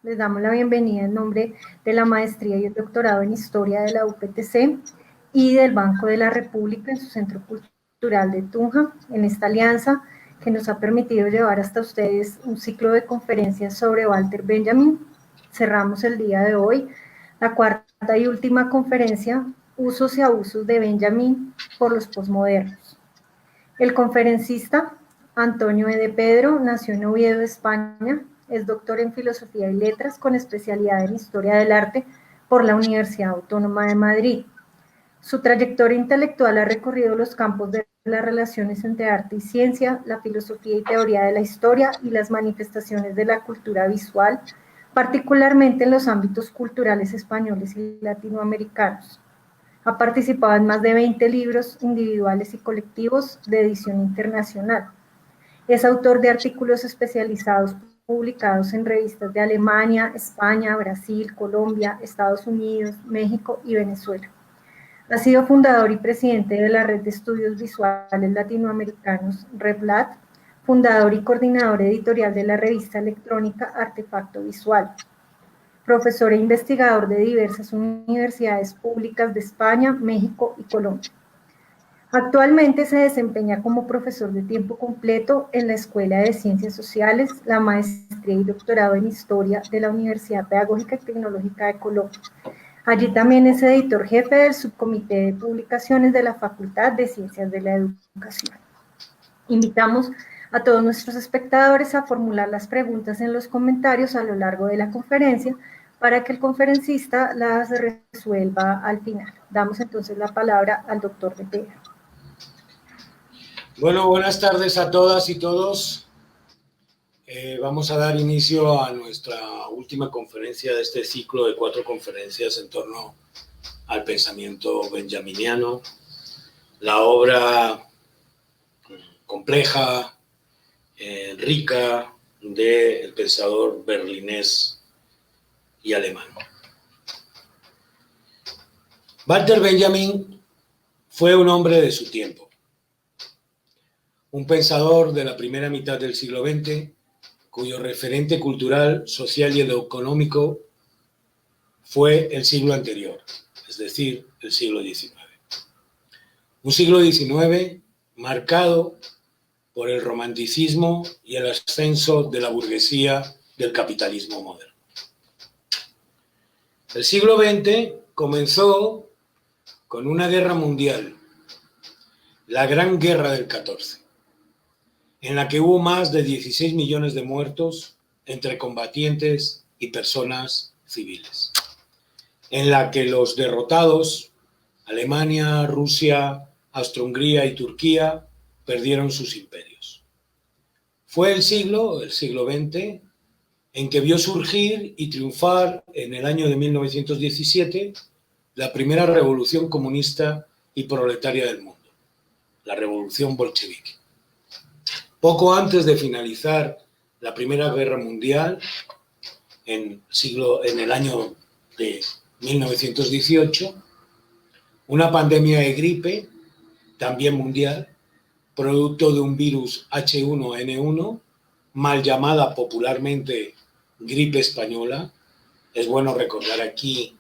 Les damos la bienvenida en nombre de la maestría y el doctorado en Historia de la UPTC y del Banco de la República en su Centro Cultural de Tunja, en esta alianza que nos ha permitido llevar hasta ustedes un ciclo de conferencias sobre Walter Benjamin. Cerramos el día de hoy la cuarta y última conferencia, Usos y abusos de Benjamin por los posmodernos. El conferencista Antonio E. de Pedro nació en Oviedo, España, es doctor en Filosofía y Letras con especialidad en Historia del Arte por la Universidad Autónoma de Madrid. Su trayectoria intelectual ha recorrido los campos de las relaciones entre arte y ciencia, la filosofía y teoría de la historia y las manifestaciones de la cultura visual, particularmente en los ámbitos culturales españoles y latinoamericanos. Ha participado en más de 20 libros individuales y colectivos de edición internacional. Es autor de artículos especializados publicados en revistas de Alemania, España, Brasil, Colombia, Estados Unidos, México y Venezuela. Ha sido fundador y presidente de la Red de Estudios Visuales Latinoamericanos, REVLAT, fundador y coordinador editorial de la revista electrónica Artefacto Visual, profesor e investigador de diversas universidades públicas de España, México y Colombia. Actualmente se desempeña como profesor de tiempo completo en la Escuela de Ciencias Sociales, la maestría y doctorado en Historia de la Universidad Pedagógica y Tecnológica de Colombia. Allí también es editor jefe del subcomité de publicaciones de la Facultad de Ciencias de la Educación. Invitamos a todos nuestros espectadores a formular las preguntas en los comentarios a lo largo de la conferencia para que el conferencista las resuelva al final. Damos entonces la palabra al doctor de Pedro. Bueno, buenas tardes a todas y todos. Vamos a dar inicio a nuestra última conferencia de este ciclo de 4 conferencias en torno al pensamiento benjaminiano, la obra compleja, rica del pensador berlinés y alemán. Walter Benjamin fue un hombre de su tiempo, un pensador de la primera mitad del siglo XX, cuyo referente cultural, social y económico fue el siglo anterior, es decir, el siglo XIX. Un siglo XIX marcado por el romanticismo y el ascenso de la burguesía del capitalismo moderno. El siglo XX comenzó con una guerra mundial, la Gran Guerra del 14, en la que hubo más de 16 millones de muertos entre combatientes y personas civiles, en la que los derrotados, Alemania, Rusia, Austria-Hungría y Turquía, perdieron sus imperios. Fue el siglo XX, en que vio surgir y triunfar en el año de 1917 la primera revolución comunista y proletaria del mundo, la revolución bolchevique. Poco antes de finalizar la Primera Guerra Mundial, en el año de 1918, una pandemia de gripe, también mundial, producto de un virus H1N1, mal llamada popularmente gripe española. Es bueno recordar aquí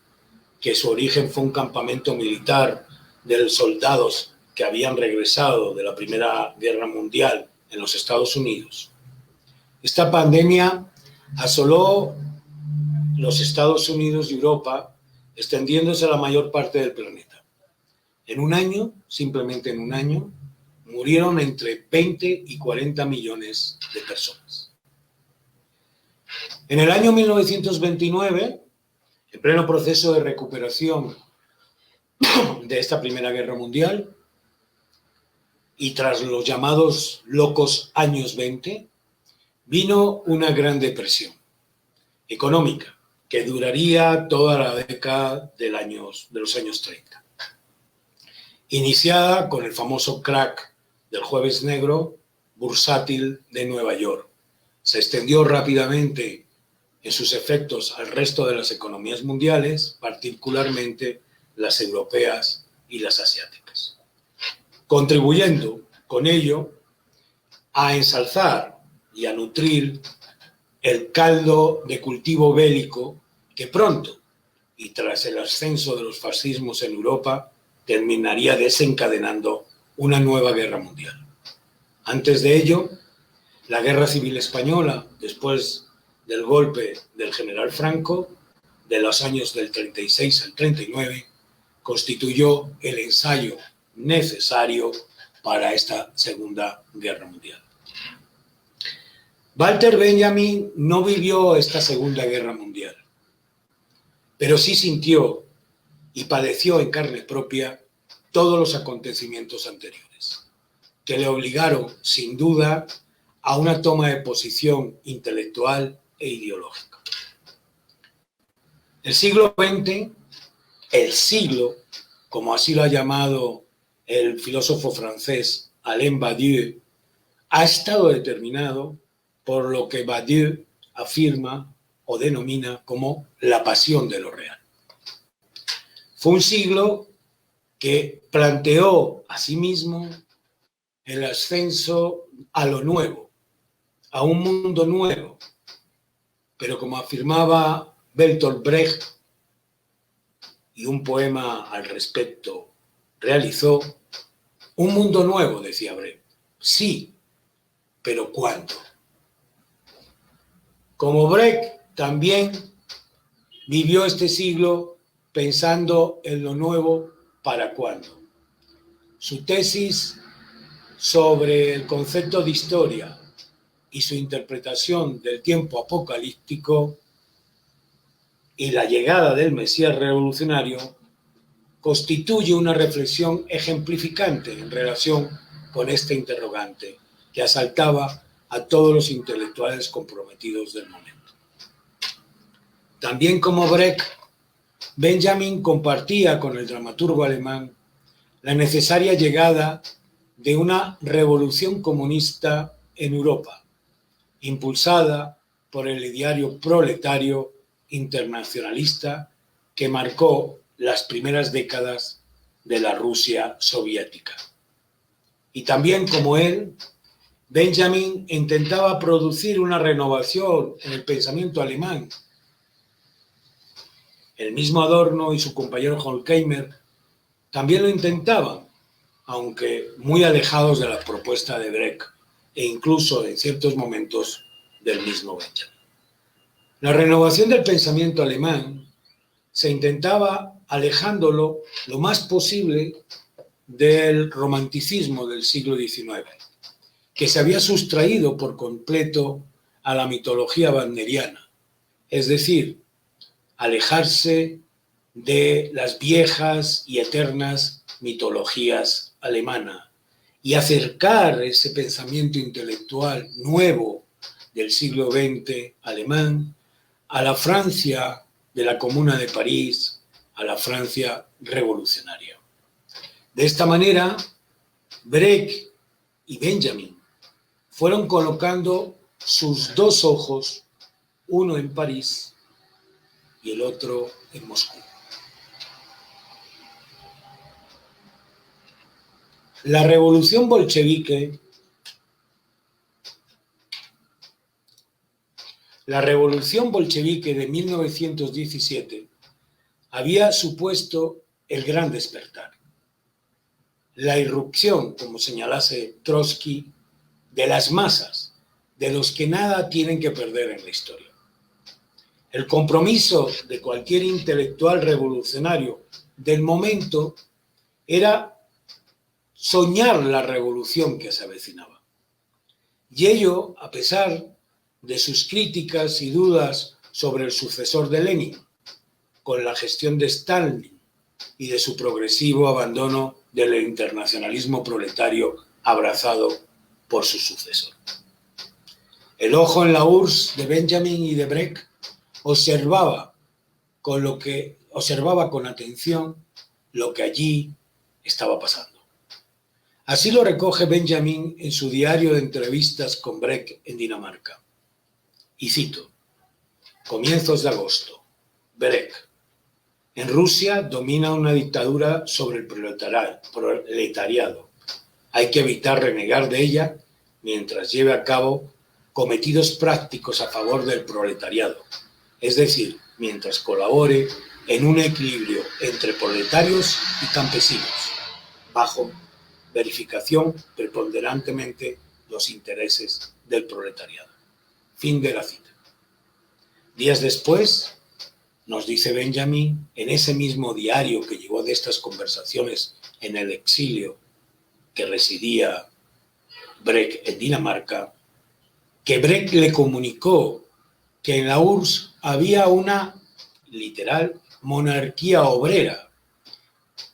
que su origen fue un campamento militar de los soldados que habían regresado de la Primera Guerra Mundial en los Estados Unidos. Esta pandemia asoló los Estados Unidos y Europa, extendiéndose a la mayor parte del planeta. En un año, simplemente en un año, murieron entre 20 y 40 millones de personas. En el año 1929, en pleno proceso de recuperación de esta Primera Guerra Mundial, y tras los llamados locos años 20, vino una gran depresión económica que duraría toda la década de los años 30. Iniciada con el famoso crack del Jueves Negro bursátil de Nueva York. Se extendió rápidamente en sus efectos al resto de las economías mundiales, particularmente las europeas y las asiáticas, contribuyendo con ello a ensalzar y a nutrir el caldo de cultivo bélico que pronto, y tras el ascenso de los fascismos en Europa, terminaría desencadenando una nueva guerra mundial. Antes de ello, la Guerra Civil Española, después del golpe del general Franco, de los años del 36 al 39, constituyó el ensayo necesario para esta Segunda Guerra Mundial. Walter Benjamin no vivió esta Segunda Guerra Mundial, pero sí sintió y padeció en carne propia todos los acontecimientos anteriores, que le obligaron, sin duda, a una toma de posición intelectual e ideológica. El siglo XX, el siglo, como así lo ha llamado el filósofo francés Alain Badiou, ha estado determinado por lo que Badiou afirma o denomina como la pasión de lo real. Fue un siglo que planteó asimismo el ascenso a lo nuevo, a un mundo nuevo, pero como afirmaba Bertolt Brecht, y un poema al respecto realizó, un mundo nuevo, decía Brecht, sí, pero ¿cuándo? Como Brecht también vivió este siglo pensando en lo nuevo para cuándo. Su tesis sobre el concepto de historia y su interpretación del tiempo apocalíptico y la llegada del Mesías revolucionario constituye una reflexión ejemplificante en relación con este interrogante que asaltaba a todos los intelectuales comprometidos del momento. También como Brecht, Benjamin compartía con el dramaturgo alemán la necesaria llegada de una revolución comunista en Europa, impulsada por el ideario proletario internacionalista que marcó las primeras décadas de la Rusia soviética. Y también como él, Benjamin intentaba producir una renovación en el pensamiento alemán. El mismo Adorno y su compañero Horkheimer también lo intentaban, aunque muy alejados de la propuesta de Brecht e incluso en ciertos momentos del mismo Benjamin. La renovación del pensamiento alemán se intentaba alejándolo lo más posible del romanticismo del siglo XIX, que se había sustraído por completo a la mitología wagneriana, es decir, alejarse de las viejas y eternas mitologías alemanas y acercar ese pensamiento intelectual nuevo del siglo XX alemán a la Francia de la Comuna de París, a la Francia revolucionaria. De esta manera, Brecht y Benjamin fueron colocando sus dos ojos, uno en París y el otro en Moscú. La revolución bolchevique de 1917 había supuesto el gran despertar, la irrupción, como señalase Trotsky, de las masas, de los que nada tienen que perder en la historia. El compromiso de cualquier intelectual revolucionario del momento era soñar la revolución que se avecinaba. Y ello, a pesar de sus críticas y dudas sobre el sucesor de Lenin, con la gestión de Stalin y de su progresivo abandono del internacionalismo proletario abrazado por su sucesor. El ojo en la URSS de Benjamin y de Brecht observaba con atención lo que allí estaba pasando. Así lo recoge Benjamin en su diario de entrevistas con Brecht en Dinamarca. Y cito, comienzos de agosto, Brecht. En Rusia domina una dictadura sobre el proletariado. Hay que evitar renegar de ella mientras lleve a cabo cometidos prácticos a favor del proletariado, es decir, mientras colabore en un equilibrio entre proletarios y campesinos, bajo verificación preponderantemente los intereses del proletariado. Fin de la cita. Días después, nos dice Benjamin, en ese mismo diario que llevó de estas conversaciones en el exilio que residía Brecht en Dinamarca, que Brecht le comunicó que en la URSS había una, literal, monarquía obrera.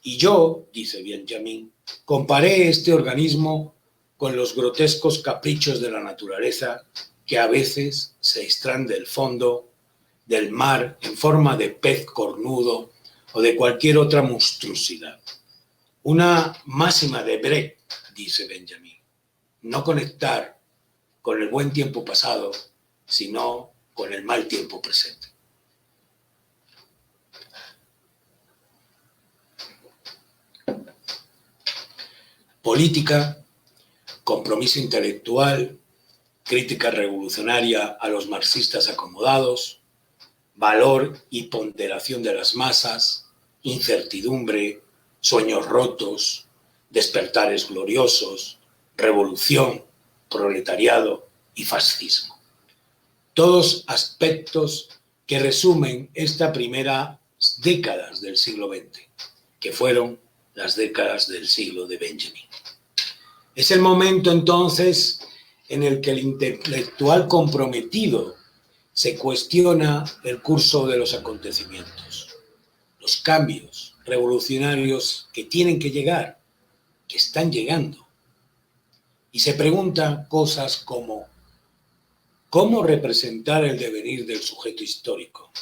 Y yo, dice Benjamin, comparé este organismo con los grotescos caprichos de la naturaleza que a veces se extraen del fondo del mar en forma de pez cornudo o de cualquier otra monstruosidad. Una máxima de Brecht, dice Benjamin, no conectar con el buen tiempo pasado, sino con el mal tiempo presente. Política, compromiso intelectual, crítica revolucionaria a los marxistas acomodados, valor y ponderación de las masas, incertidumbre, sueños rotos, despertares gloriosos, revolución, proletariado y fascismo. Todos aspectos que resumen esta primera décadas del siglo XX, que fueron las décadas del siglo de Benjamin. Es el momento entonces en el que el intelectual comprometido se cuestiona el curso de los acontecimientos, los cambios revolucionarios que tienen que llegar, que están llegando, y se pregunta cosas como ¿cómo representar el devenir del sujeto histórico?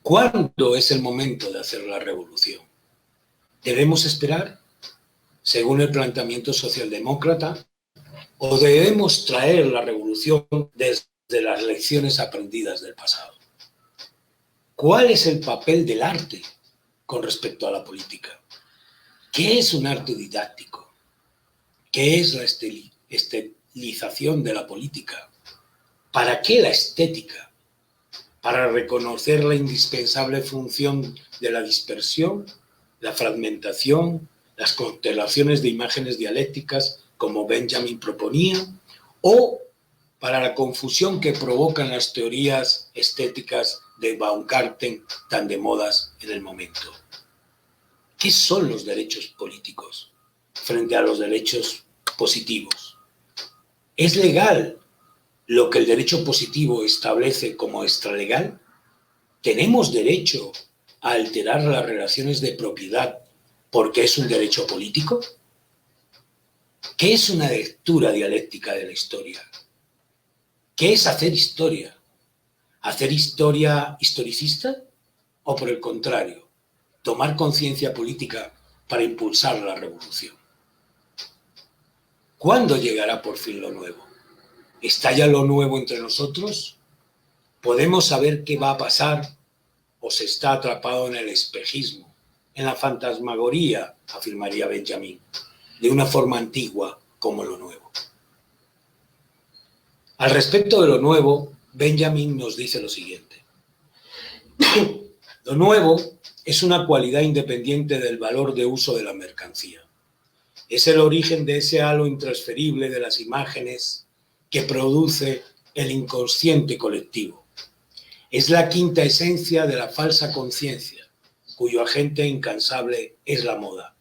¿Cuándo es el momento de hacer la revolución? ¿Debemos esperar, según el planteamiento socialdemócrata, o debemos traer la revolución desde las lecciones aprendidas del pasado? ¿Cuál es el papel del arte con respecto a la política? ¿Qué es un arte didáctico? ¿Qué es la estilización de la política? ¿Para qué la estética? ¿Para reconocer la indispensable función de la dispersión, la fragmentación, las constelaciones de imágenes dialécticas, como Benjamin proponía, o para la confusión que provocan las teorías estéticas de Baumgarten tan de modas en el momento? ¿Qué son los derechos políticos frente a los derechos positivos? ¿Es legal lo que el derecho positivo establece como extralegal? ¿Tenemos derecho a alterar las relaciones de propiedad porque es un derecho político? ¿Qué es una lectura dialéctica de la historia? ¿Qué es hacer historia? ¿Hacer historia historicista? ¿O por el contrario, tomar conciencia política para impulsar la revolución? ¿Cuándo llegará por fin lo nuevo? ¿Está ya lo nuevo entre nosotros? ¿Podemos saber qué va a pasar o se está atrapado en el espejismo, en la fantasmagoría, afirmaría Benjamin, de una forma antigua como lo nuevo? Al respecto de lo nuevo, Benjamin nos dice lo siguiente. Lo nuevo es una cualidad independiente del valor de uso de la mercancía. Es el origen de ese halo intransferible de las imágenes que produce el inconsciente colectivo. Es la quinta esencia de la falsa conciencia, cuyo agente incansable es la moda.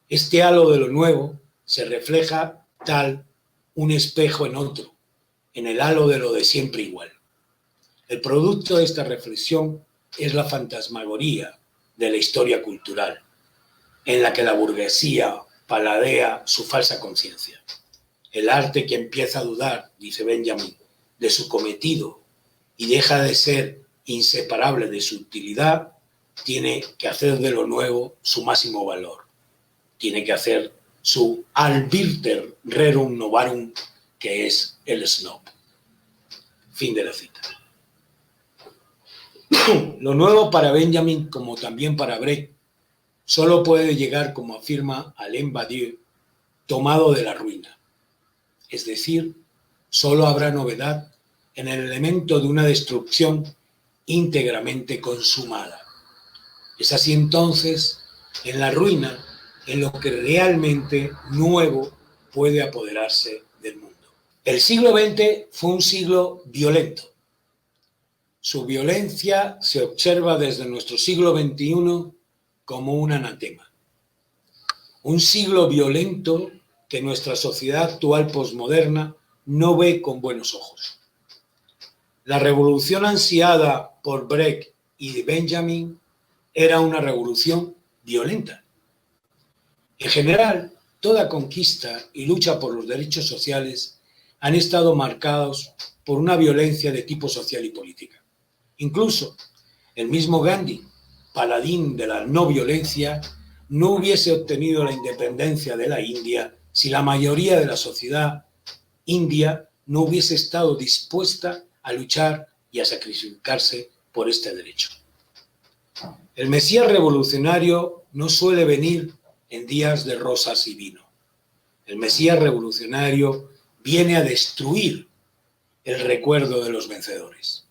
Este halo de lo nuevo se refleja tal un espejo en otro, en el halo de lo de siempre igual. El producto de esta reflexión es la fantasmagoría de la historia cultural, en la que la burguesía paladea su falsa conciencia. El arte que empieza a dudar, dice Benjamin, de su cometido y deja de ser inseparable de su utilidad, tiene que hacer de lo nuevo su máximo valor. Tiene que hacer su albirter rerum novarum, que es el snob. Fin de la cita. Lo nuevo para Benjamin, como también para Brecht, solo puede llegar, como afirma Alain Badiou, tomado de la ruina, es decir, solo habrá novedad en el elemento de una destrucción íntegramente consumada. Es así entonces, en la ruina, en lo que realmente nuevo puede apoderarse del mundo. El siglo XX fue un siglo violento. Su violencia se observa desde nuestro siglo XXI como un anatema. Un siglo violento que nuestra sociedad actual posmoderna no ve con buenos ojos. La revolución ansiada por Brecht y Benjamin era una revolución violenta. En general, toda conquista y lucha por los derechos sociales han estado marcados por una violencia de tipo social y política. Incluso el mismo Gandhi, paladín de la no violencia, no hubiese obtenido la independencia de la India si la mayoría de la sociedad india no hubiese estado dispuesta a luchar y a sacrificarse por este derecho. El Mesías revolucionario no suele venir en días de rosas y vino. El Mesías revolucionario viene a destruir el recuerdo de los vencedores.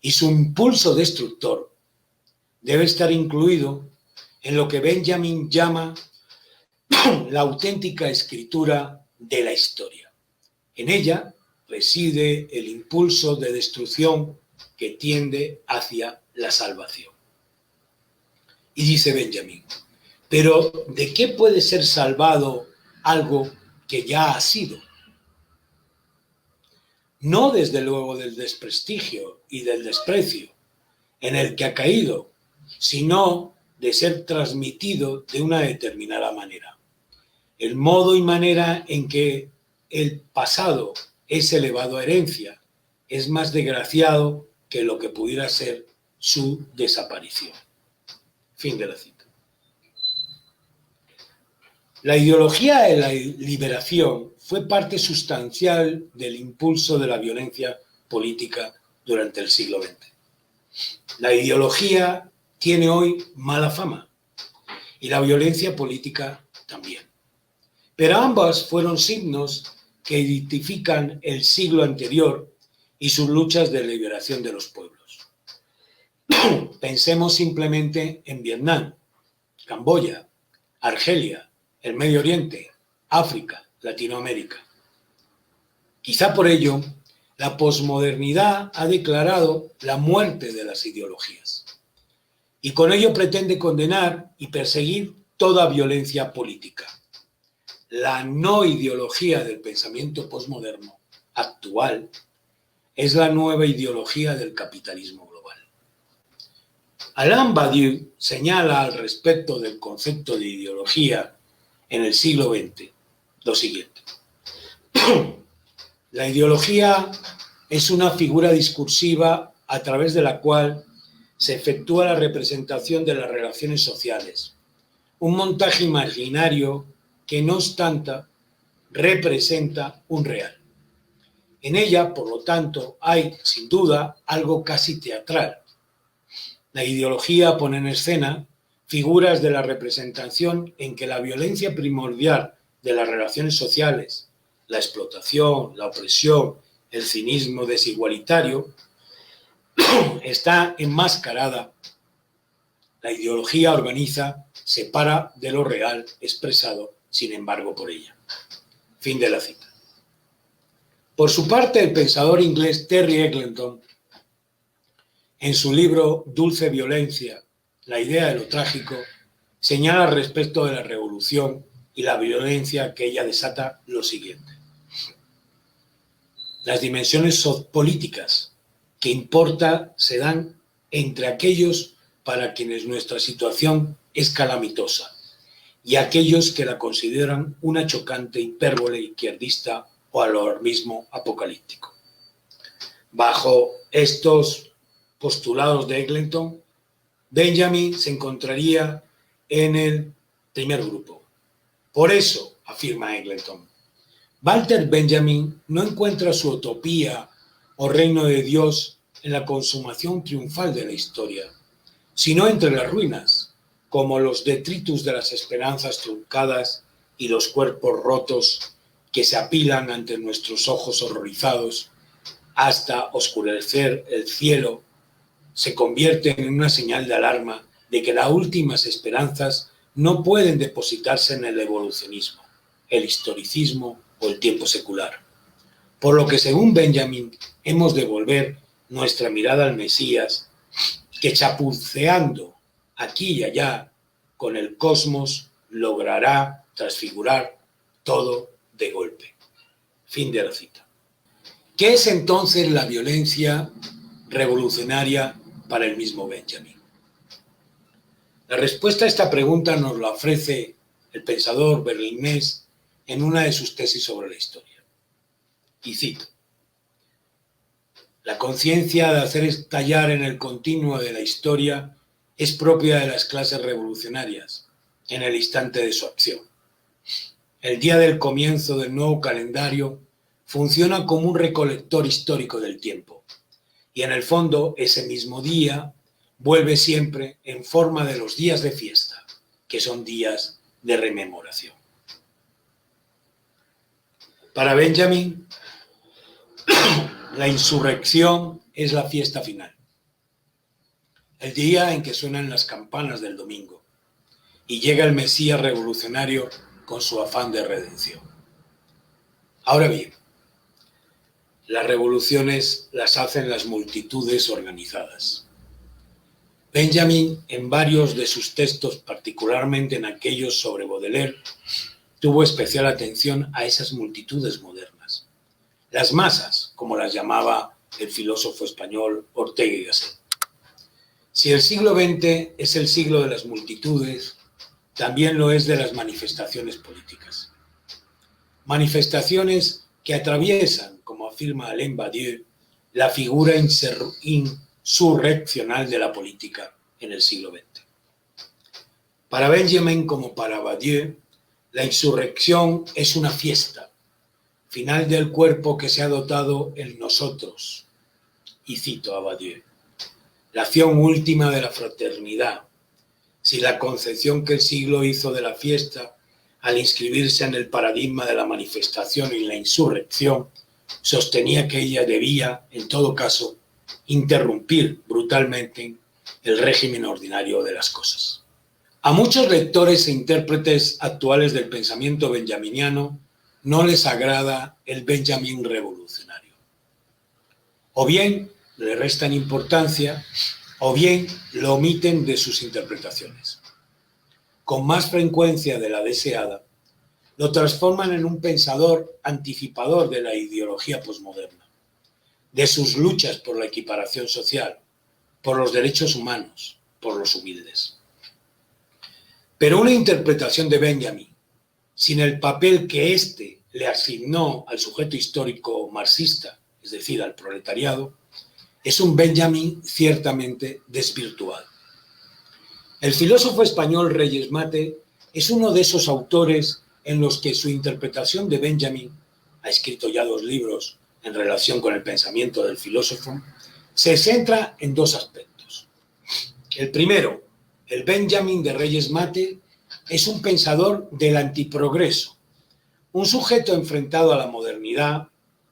Y su impulso destructor debe estar incluido en lo que Benjamin llama la auténtica escritura de la historia. En ella reside el impulso de destrucción que tiende hacia la salvación. Y dice Benjamin, pero ¿de qué puede ser salvado algo que ya ha sido? No desde luego del desprestigio y del desprecio en el que ha caído, sino de ser transmitido de una determinada manera. El modo y manera en que el pasado es elevado a herencia es más desgraciado que lo que pudiera ser su desaparición. Fin de la cita. La ideología de la liberación fue parte sustancial del impulso de la violencia política durante el siglo XX. La ideología tiene hoy mala fama y la violencia política también. Pero ambas fueron signos que identifican el siglo anterior y sus luchas de liberación de los pueblos. Pensemos simplemente en Vietnam, Camboya, Argelia, el Medio Oriente, África, Latinoamérica. Quizá por ello, la posmodernidad ha declarado la muerte de las ideologías y con ello pretende condenar y perseguir toda violencia política. La no ideología del pensamiento posmoderno actual es la nueva ideología del capitalismo global. Alain Badiou señala al respecto del concepto de ideología en el siglo XX lo siguiente. La ideología es una figura discursiva a través de la cual se efectúa la representación de las relaciones sociales, un montaje imaginario que no obstante representa un real. En ella, por lo tanto, hay, sin duda, algo casi teatral. La ideología pone en escena figuras de la representación en que la violencia primordial de las relaciones sociales, la explotación, la opresión, el cinismo desigualitario, está enmascarada. La ideología organiza, separa de lo real expresado, sin embargo, por ella. Fin de la cita. Por su parte, el pensador inglés Terry Eggleton, en su libro Dulce Violencia, la idea de lo trágico, señala respecto de la revolución y la violencia que ella desata lo siguiente. Las dimensiones políticas que importa se dan entre aquellos para quienes nuestra situación es calamitosa y aquellos que la consideran una chocante hipérbole izquierdista o alarmismo apocalíptico. Bajo estos postulados de Eggleton, Benjamin se encontraría en el primer grupo. Por eso, afirma Eggleton, Walter Benjamin no encuentra su utopía o reino de Dios en la consumación triunfal de la historia, sino entre las ruinas, como los detritus de las esperanzas truncadas y los cuerpos rotos que se apilan ante nuestros ojos horrorizados hasta oscurecer el cielo, se convierten en una señal de alarma de que las últimas esperanzas no pueden depositarse en el evolucionismo, el historicismo o el tiempo secular. Por lo que, según Benjamin, hemos de volver nuestra mirada al Mesías, que chapuceando aquí y allá con el cosmos logrará transfigurar todo de golpe. Fin de la cita. ¿Qué es entonces la violencia revolucionaria para el mismo Benjamin? La respuesta a esta pregunta nos la ofrece el pensador berlinés en una de sus tesis sobre la historia. Y cito: la conciencia de hacer estallar en el continuo de la historia es propia de las clases revolucionarias en el instante de su acción. El día del comienzo del nuevo calendario funciona como un recolector histórico del tiempo, y en el fondo ese mismo día vuelve siempre en forma de los días de fiesta, que son días de rememoración. Para Benjamin, la insurrección es la fiesta final, el día en que suenan las campanas del domingo y llega el Mesías revolucionario con su afán de redención. Ahora bien, las revoluciones las hacen las multitudes organizadas. Benjamin, en varios de sus textos, particularmente en aquellos sobre Baudelaire, tuvo especial atención a esas multitudes modernas. Las masas, como las llamaba el filósofo español Ortega y Gasset. Si el siglo XX es el siglo de las multitudes, también lo es de las manifestaciones políticas. Manifestaciones que atraviesan, como afirma Alain Badiou, la figura insurreccional de la política en el siglo XX. Para Benjamin, como para Badiou, la insurrección es una fiesta, final del cuerpo que se ha dotado en nosotros. Y cito a Badiou: la acción última de la fraternidad. Si la concepción que el siglo hizo de la fiesta, al inscribirse en el paradigma de la manifestación y la insurrección, sostenía que ella debía, en todo caso, interrumpir brutalmente el régimen ordinario de las cosas. A muchos lectores e intérpretes actuales del pensamiento benjaminiano no les agrada el Benjamin revolucionario. O bien le restan importancia, o bien lo omiten de sus interpretaciones. Con más frecuencia de la deseada, lo transforman en un pensador anticipador de la ideología posmoderna, de sus luchas por la equiparación social, por los derechos humanos, por los humildes. Pero una interpretación de Benjamin, sin el papel que éste le asignó al sujeto histórico marxista, es decir, al proletariado, es un Benjamin ciertamente desvirtuado. El filósofo español Reyes Mate es uno de esos autores en los que su interpretación de Benjamin, ha escrito ya 2 libros en relación con el pensamiento del filósofo, se centra en 2 aspectos. El primero, el Benjamin de Reyes Mate es un pensador del antiprogreso, un sujeto enfrentado a la modernidad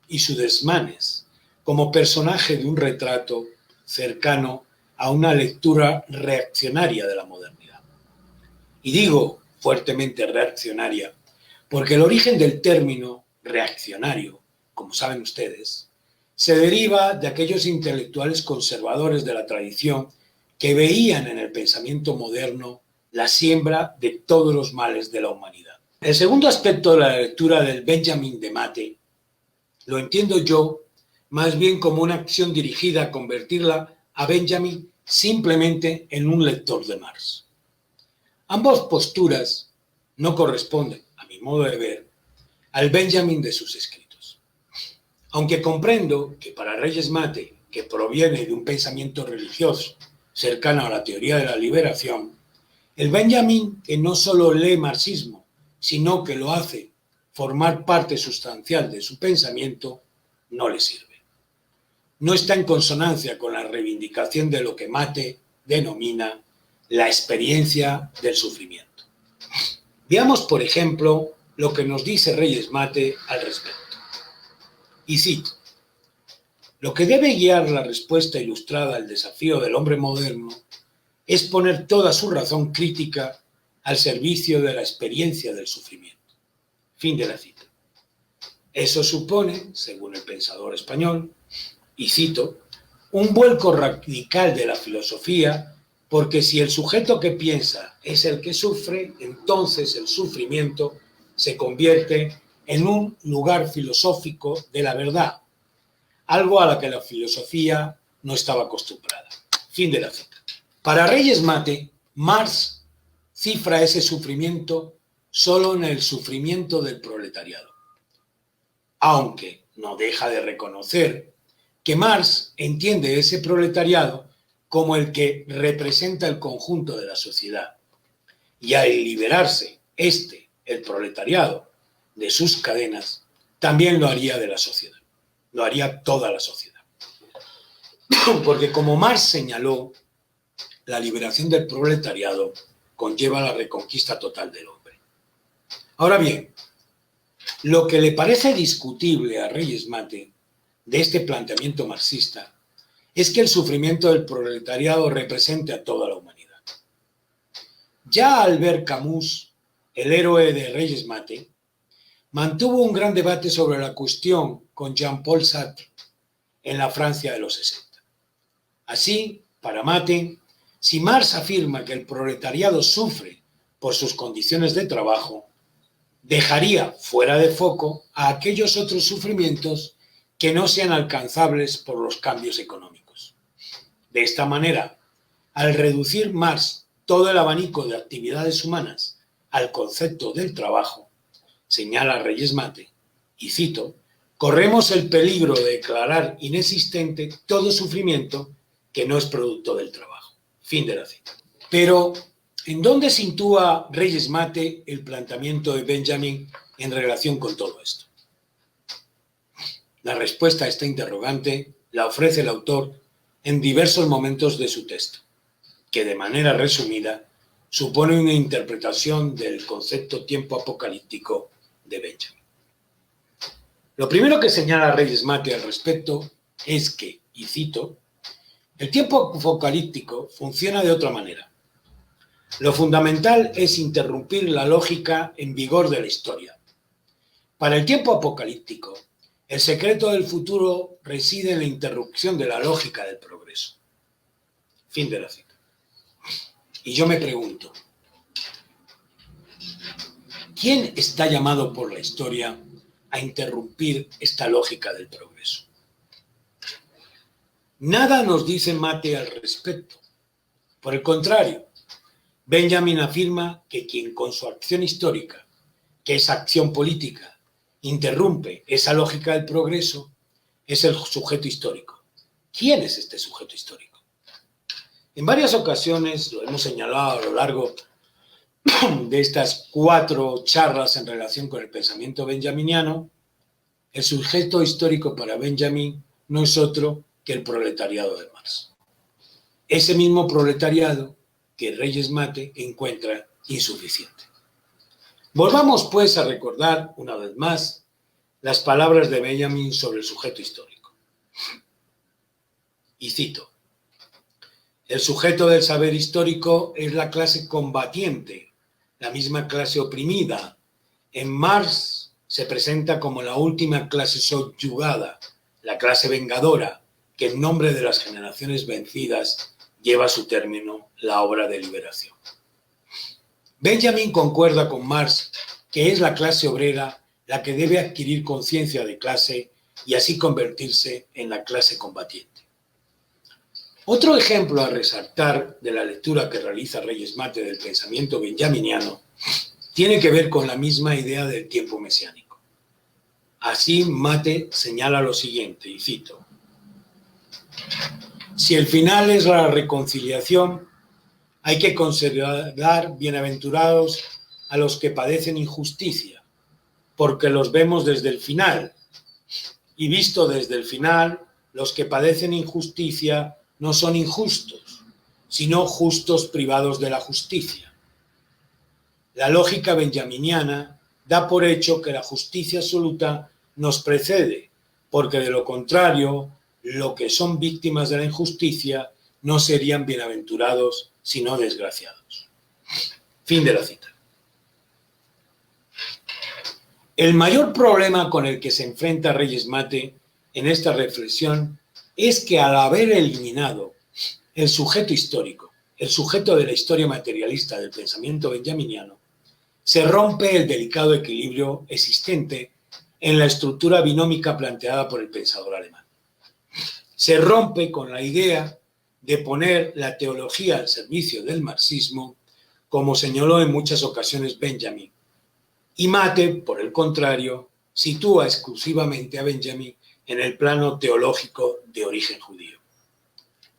y sus desmanes, como personaje de un retrato cercano a una lectura reaccionaria de la modernidad. Y digo fuertemente reaccionaria, porque el origen del término reaccionario, como saben ustedes, se deriva de aquellos intelectuales conservadores de la tradición que veían en el pensamiento moderno la siembra de todos los males de la humanidad. El segundo aspecto de la lectura del Benjamin de Mate lo entiendo yo más bien como una acción dirigida a convertirla a Benjamin simplemente en un lector de Marx. Ambas posturas no corresponden, a mi modo de ver, al Benjamin de sus escritos. Aunque comprendo que para Reyes Mate, que proviene de un pensamiento religioso cercano a la teoría de la liberación, el Benjamin que no solo lee marxismo, sino que lo hace formar parte sustancial de su pensamiento, no le sirve. No está en consonancia con la reivindicación de lo que Mate denomina la experiencia del sufrimiento. Veamos, por ejemplo, lo que nos dice Reyes Mate al respecto. Y cito: lo que debe guiar la respuesta ilustrada al desafío del hombre moderno es poner toda su razón crítica al servicio de la experiencia del sufrimiento. Fin de la cita. Eso supone, según el pensador español, y cito, un vuelco radical de la filosofía, porque si el sujeto que piensa es el que sufre, entonces el sufrimiento se convierte en un lugar filosófico de la verdad, algo a la que la filosofía no estaba acostumbrada. Fin de la cita. Para Reyes Mate, Marx cifra ese sufrimiento solo en el sufrimiento del proletariado, aunque no deja de reconocer que Marx entiende ese proletariado como el que representa el conjunto de la sociedad, y al liberarse el proletariado, de sus cadenas, también lo haría de la sociedad, lo haría toda la sociedad. Porque como Marx señaló, la liberación del proletariado conlleva la reconquista total del hombre. Ahora bien, lo que le parece discutible a Reyes Mate de este planteamiento marxista es que el sufrimiento del proletariado represente a toda la humanidad. Ya Albert Camus, el héroe de Reyes Mate, mantuvo un gran debate sobre la cuestión con Jean-Paul Sartre en la Francia de los 60. Así, para Mate, si Marx afirma que el proletariado sufre por sus condiciones de trabajo, dejaría fuera de foco a aquellos otros sufrimientos que no sean alcanzables por los cambios económicos. De esta manera, al reducir Marx todo el abanico de actividades humanas al concepto del trabajo, señala Reyes Mate, y cito, corremos el peligro de declarar inexistente todo sufrimiento que no es producto del trabajo. Fin de la cita. Pero, ¿en dónde sitúa Reyes Mate el planteamiento de Benjamin en relación con todo esto? La respuesta a esta interrogante la ofrece el autor en diversos momentos de su texto, que de manera resumida supone una interpretación del concepto tiempo apocalíptico de Benjamin. Lo primero que señala Reyes Mate al respecto es que, y cito, el tiempo apocalíptico funciona de otra manera. Lo fundamental es interrumpir la lógica en vigor de la historia. Para el tiempo apocalíptico, el secreto del futuro reside en la interrupción de la lógica del progreso. Fin de la cita. Y yo me pregunto, ¿quién está llamado por la historia a interrumpir esta lógica del progreso? Nada nos dice Mate al respecto. Por el contrario, Benjamin afirma que quien con su acción histórica, que es acción política, interrumpe esa lógica del progreso, es el sujeto histórico. ¿Quién es este sujeto histórico? En varias ocasiones, lo hemos señalado a lo largo de estas 4 charlas en relación con el pensamiento benjaminiano, el sujeto histórico para Benjamin no es otro que el proletariado de Marx. Ese mismo proletariado que Reyes Mate encuentra insuficiente. Volvamos pues a recordar una vez más las palabras de Benjamin sobre el sujeto histórico. Y cito, el sujeto del saber histórico es la clase combatiente, la misma clase oprimida. En Marx se presenta como la última clase subyugada, la clase vengadora, que en nombre de las generaciones vencidas lleva a su término la obra de liberación. Benjamin concuerda con Marx que es la clase obrera la que debe adquirir conciencia de clase y así convertirse en la clase combatiente. Otro ejemplo a resaltar de la lectura que realiza Reyes Mate del pensamiento benjaminiano tiene que ver con la misma idea del tiempo mesiánico. Así Mate señala lo siguiente, y cito, si el final es la reconciliación, hay que considerar bienaventurados a los que padecen injusticia, porque los vemos desde el final. Y visto desde el final, los que padecen injusticia no son injustos, sino justos privados de la justicia. La lógica benjaminiana da por hecho que la justicia absoluta nos precede, porque de lo contrario, lo que son víctimas de la injusticia no serían bienaventurados, sino desgraciados. Fin de la cita. El mayor problema con el que se enfrenta Reyes Mate en esta reflexión es que al haber eliminado el sujeto histórico, el sujeto de la historia materialista del pensamiento benjaminiano, se rompe el delicado equilibrio existente en la estructura binómica planteada por el pensador alemán. Se rompe con la idea de poner la teología al servicio del marxismo, como señaló en muchas ocasiones Benjamin. Y Mate, por el contrario, sitúa exclusivamente a Benjamin en el plano teológico de origen judío.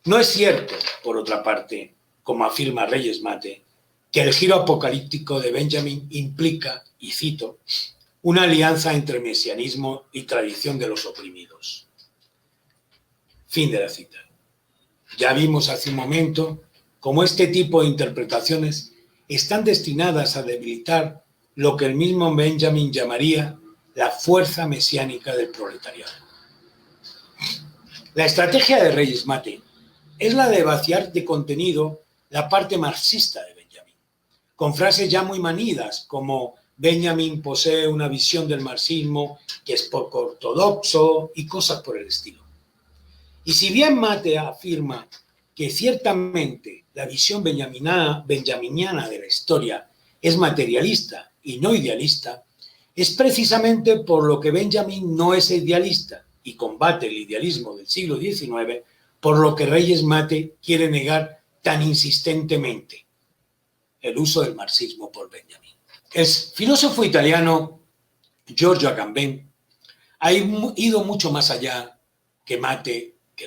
No es cierto, por otra parte, como afirma Reyes Mate, que el giro apocalíptico de Benjamin implica, y cito, una alianza entre mesianismo y tradición de los oprimidos. Fin de la cita. Ya vimos hace un momento cómo este tipo de interpretaciones están destinadas a debilitar lo que el mismo Benjamin llamaría la fuerza mesiánica del proletariado. La estrategia de Reyes Mate es la de vaciar de contenido la parte marxista de Benjamin, con frases ya muy manidas como Benjamin posee una visión del marxismo que es poco ortodoxo y cosas por el estilo. Y si bien Mate afirma que ciertamente la visión benjaminiana de la historia es materialista y no idealista, es precisamente por lo que Benjamin no es idealista y combate el idealismo del siglo XIX, por lo que Reyes Mate quiere negar tan insistentemente el uso del marxismo por Benjamin. El filósofo italiano Giorgio Agamben ha ido mucho más allá que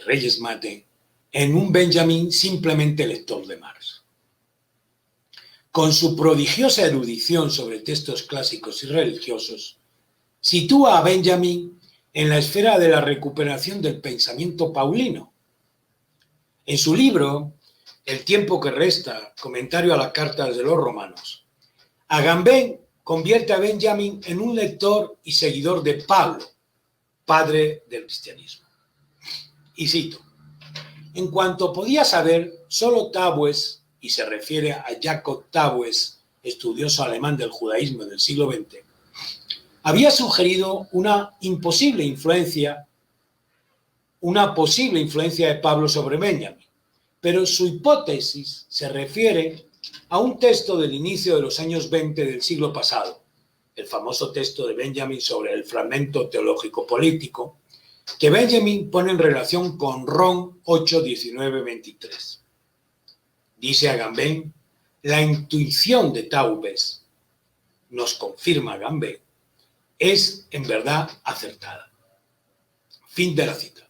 Reyes Mate, en un Benjamin simplemente lector de Marx. Con su prodigiosa erudición sobre textos clásicos y religiosos, sitúa a Benjamin en la esfera de la recuperación del pensamiento paulino. En su libro, El tiempo que resta, comentario a las cartas de los romanos, Agamben convierte a Benjamin en un lector y seguidor de Pablo, padre del cristianismo. Y cito, en cuanto podía saber, solo Taues, y se refiere a Jacob Taues, estudioso alemán del judaísmo del siglo XX, había sugerido una posible influencia de Pablo sobre Benjamin, pero su hipótesis se refiere a un texto del inicio de los años 20 del siglo pasado, el famoso texto de Benjamin sobre el fragmento teológico político, que Benjamin pone en relación con Rom 8:19-23. Dice Agamben, la intuición de Taues, nos confirma Agamben, es en verdad acertada. Fin de la cita.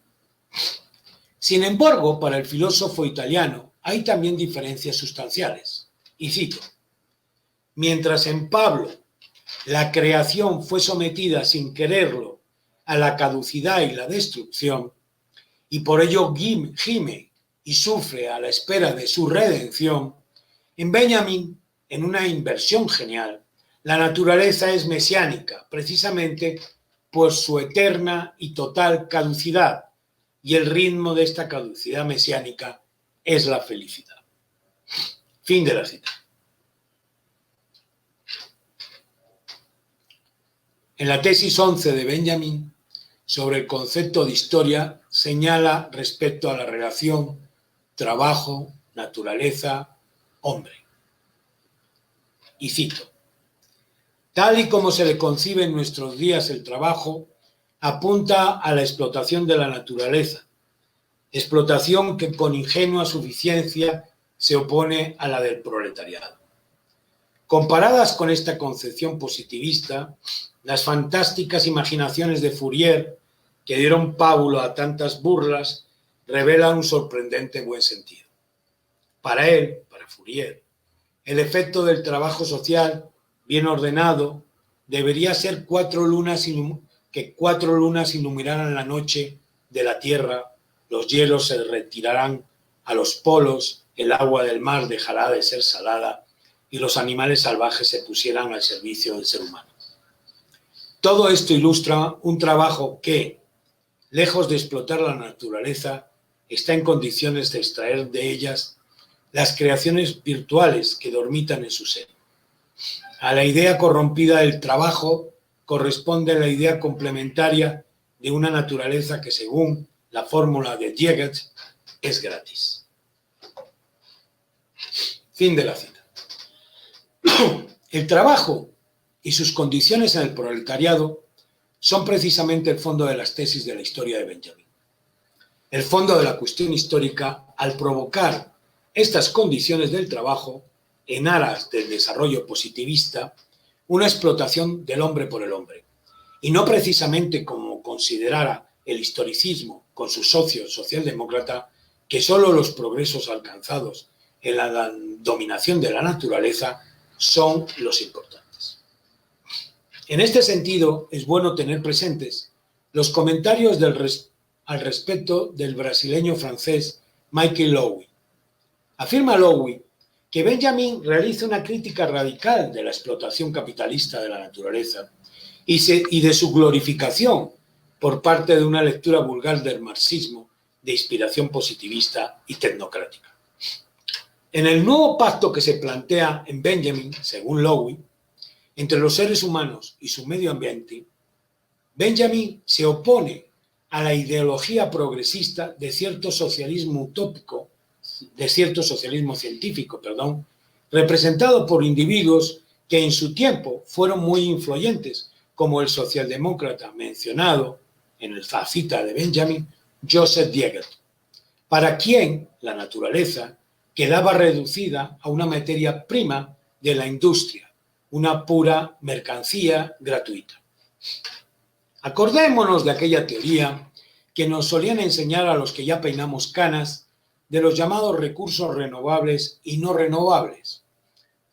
Sin embargo, para el filósofo italiano hay también diferencias sustanciales. Y cito, mientras en Pablo la creación fue sometida sin quererlo a la caducidad y la destrucción, y por ello gime y sufre a la espera de su redención, en Benjamin, en una inversión genial, la naturaleza es mesiánica, precisamente por su eterna y total caducidad, y el ritmo de esta caducidad mesiánica es la felicidad. Fin de la cita. En la tesis 11 de Benjamin, sobre el concepto de historia, señala respecto a la relación trabajo, naturaleza, hombre. Y cito, tal y como se le concibe en nuestros días el trabajo, apunta a la explotación de la naturaleza, explotación que con ingenua suficiencia se opone a la del proletariado. Comparadas con esta concepción positivista, las fantásticas imaginaciones de Fourier, que dieron pábulo a tantas burlas, revelan un sorprendente buen sentido. Para él, para Fourier, el efecto del trabajo social bien ordenado debería ser que 4 lunas iluminaran la noche de la tierra, los hielos se retirarán a los polos, el agua del mar dejará de ser salada y los animales salvajes se pusieran al servicio del ser humano. Todo esto ilustra un trabajo que, lejos de explotar la naturaleza, está en condiciones de extraer de ellas las creaciones virtuales que dormitan en su seno. A la idea corrompida del trabajo corresponde la idea complementaria de una naturaleza que, según la fórmula de Diegert, es gratis. Fin de la cita. El trabajo y sus condiciones en el proletariado son precisamente el fondo de las tesis de la historia de Benjamin. El fondo de la cuestión histórica, al provocar estas condiciones del trabajo, en aras del desarrollo positivista, una explotación del hombre por el hombre, y no precisamente como considerara el historicismo con su socio socialdemócrata, que solo los progresos alcanzados en la dominación de la naturaleza son los importantes. En este sentido, es bueno tener presentes los comentarios al respecto del brasileño francés Michael Lowy. Afirma Lowy que Benjamin realiza una crítica radical de la explotación capitalista de la naturaleza y de su glorificación por parte de una lectura vulgar del marxismo de inspiración positivista y tecnocrática. En el nuevo pacto que se plantea en Benjamin, según Lowy, entre los seres humanos y su medio ambiente, Benjamin se opone a la ideología progresista de cierto socialismo utópico, de cierto socialismo científico, representado por individuos que en su tiempo fueron muy influyentes, como el socialdemócrata mencionado en la cita de Benjamin, Joseph Diegert, para quien la naturaleza quedaba reducida a una materia prima de la industria, una pura mercancía gratuita. Acordémonos de aquella teoría que nos solían enseñar a los que ya peinamos canas de los llamados recursos renovables y no renovables.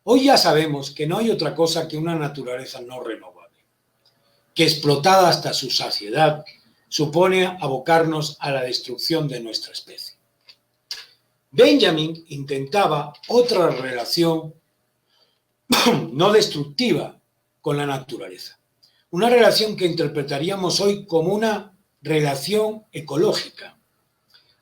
Hoy ya sabemos que no hay otra cosa que una naturaleza no renovable, que explotada hasta su saciedad supone abocarnos a la destrucción de nuestra especie. Benjamin intentaba otra relación no destructiva con la naturaleza, una relación que interpretaríamos hoy como una relación ecológica.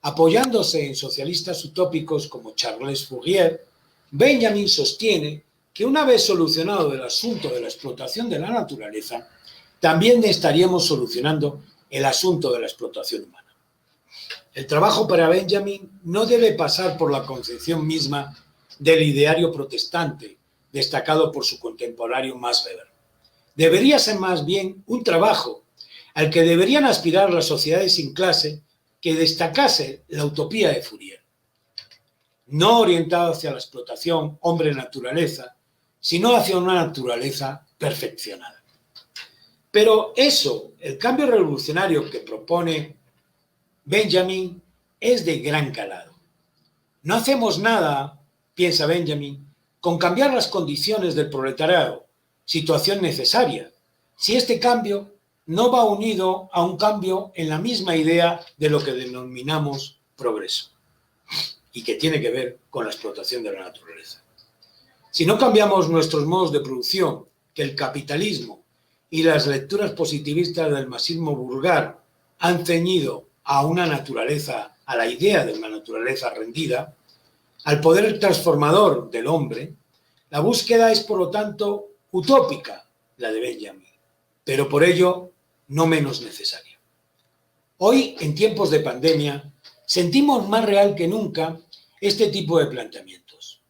Apoyándose en socialistas utópicos como Charles Fourier, Benjamin sostiene que una vez solucionado el asunto de la explotación de la naturaleza, también estaríamos solucionando el asunto de la explotación humana. El trabajo para Benjamin no debe pasar por la concepción misma del ideario protestante, destacado por su contemporáneo Max Weber. Debería ser más bien un trabajo al que deberían aspirar las sociedades sin clase que destacase la utopía de Fourier, no orientado hacia la explotación hombre-naturaleza, sino hacia una naturaleza perfeccionada. Pero eso, el cambio revolucionario que propone Benjamin, es de gran calado. No hacemos nada, piensa Benjamin, con cambiar las condiciones del proletariado, situación necesaria, si este cambio no va unido a un cambio en la misma idea de lo que denominamos progreso y que tiene que ver con la explotación de la naturaleza. Si no cambiamos nuestros modos de producción, que el capitalismo y las lecturas positivistas del marxismo vulgar han ceñido a una naturaleza, a la idea de una naturaleza rendida, al poder transformador del hombre, la búsqueda es, por lo tanto, utópica, la de Benjamin, pero por ello no menos necesaria. Hoy, en tiempos de pandemia, sentimos más real que nunca este tipo de planteamientos,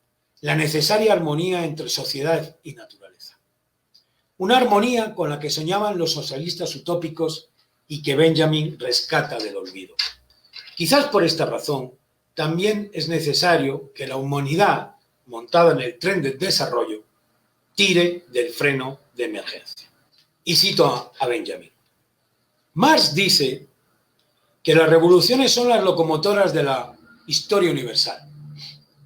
la necesaria armonía entre sociedad y naturaleza. Una armonía con la que soñaban los socialistas utópicos y que Benjamin rescata del olvido. Quizás por esta razón, también es necesario que la humanidad, montada en el tren del desarrollo, tire del freno de emergencia. Y cito a Benjamin. Marx dice que las revoluciones son las locomotoras de la historia universal.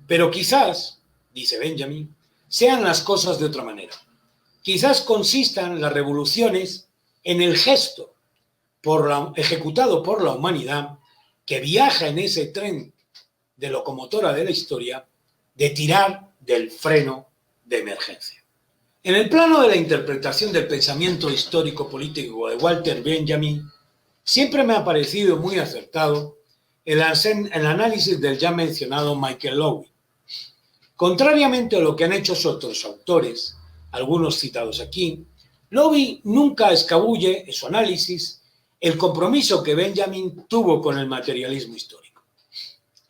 Pero quizás, dice Benjamin, sean las cosas de otra manera. Quizás consistan las revoluciones en el gesto ejecutado por la humanidad que viaja en ese tren de locomotora de la historia de tirar del freno de emergencia. En el plano de la interpretación del pensamiento histórico-político de Walter Benjamin, siempre me ha parecido muy acertado el análisis del ya mencionado Michael Lowy. Contrariamente a lo que han hecho otros autores, algunos citados aquí, Lowy nunca escabulle en su análisis el compromiso que Benjamin tuvo con el materialismo histórico,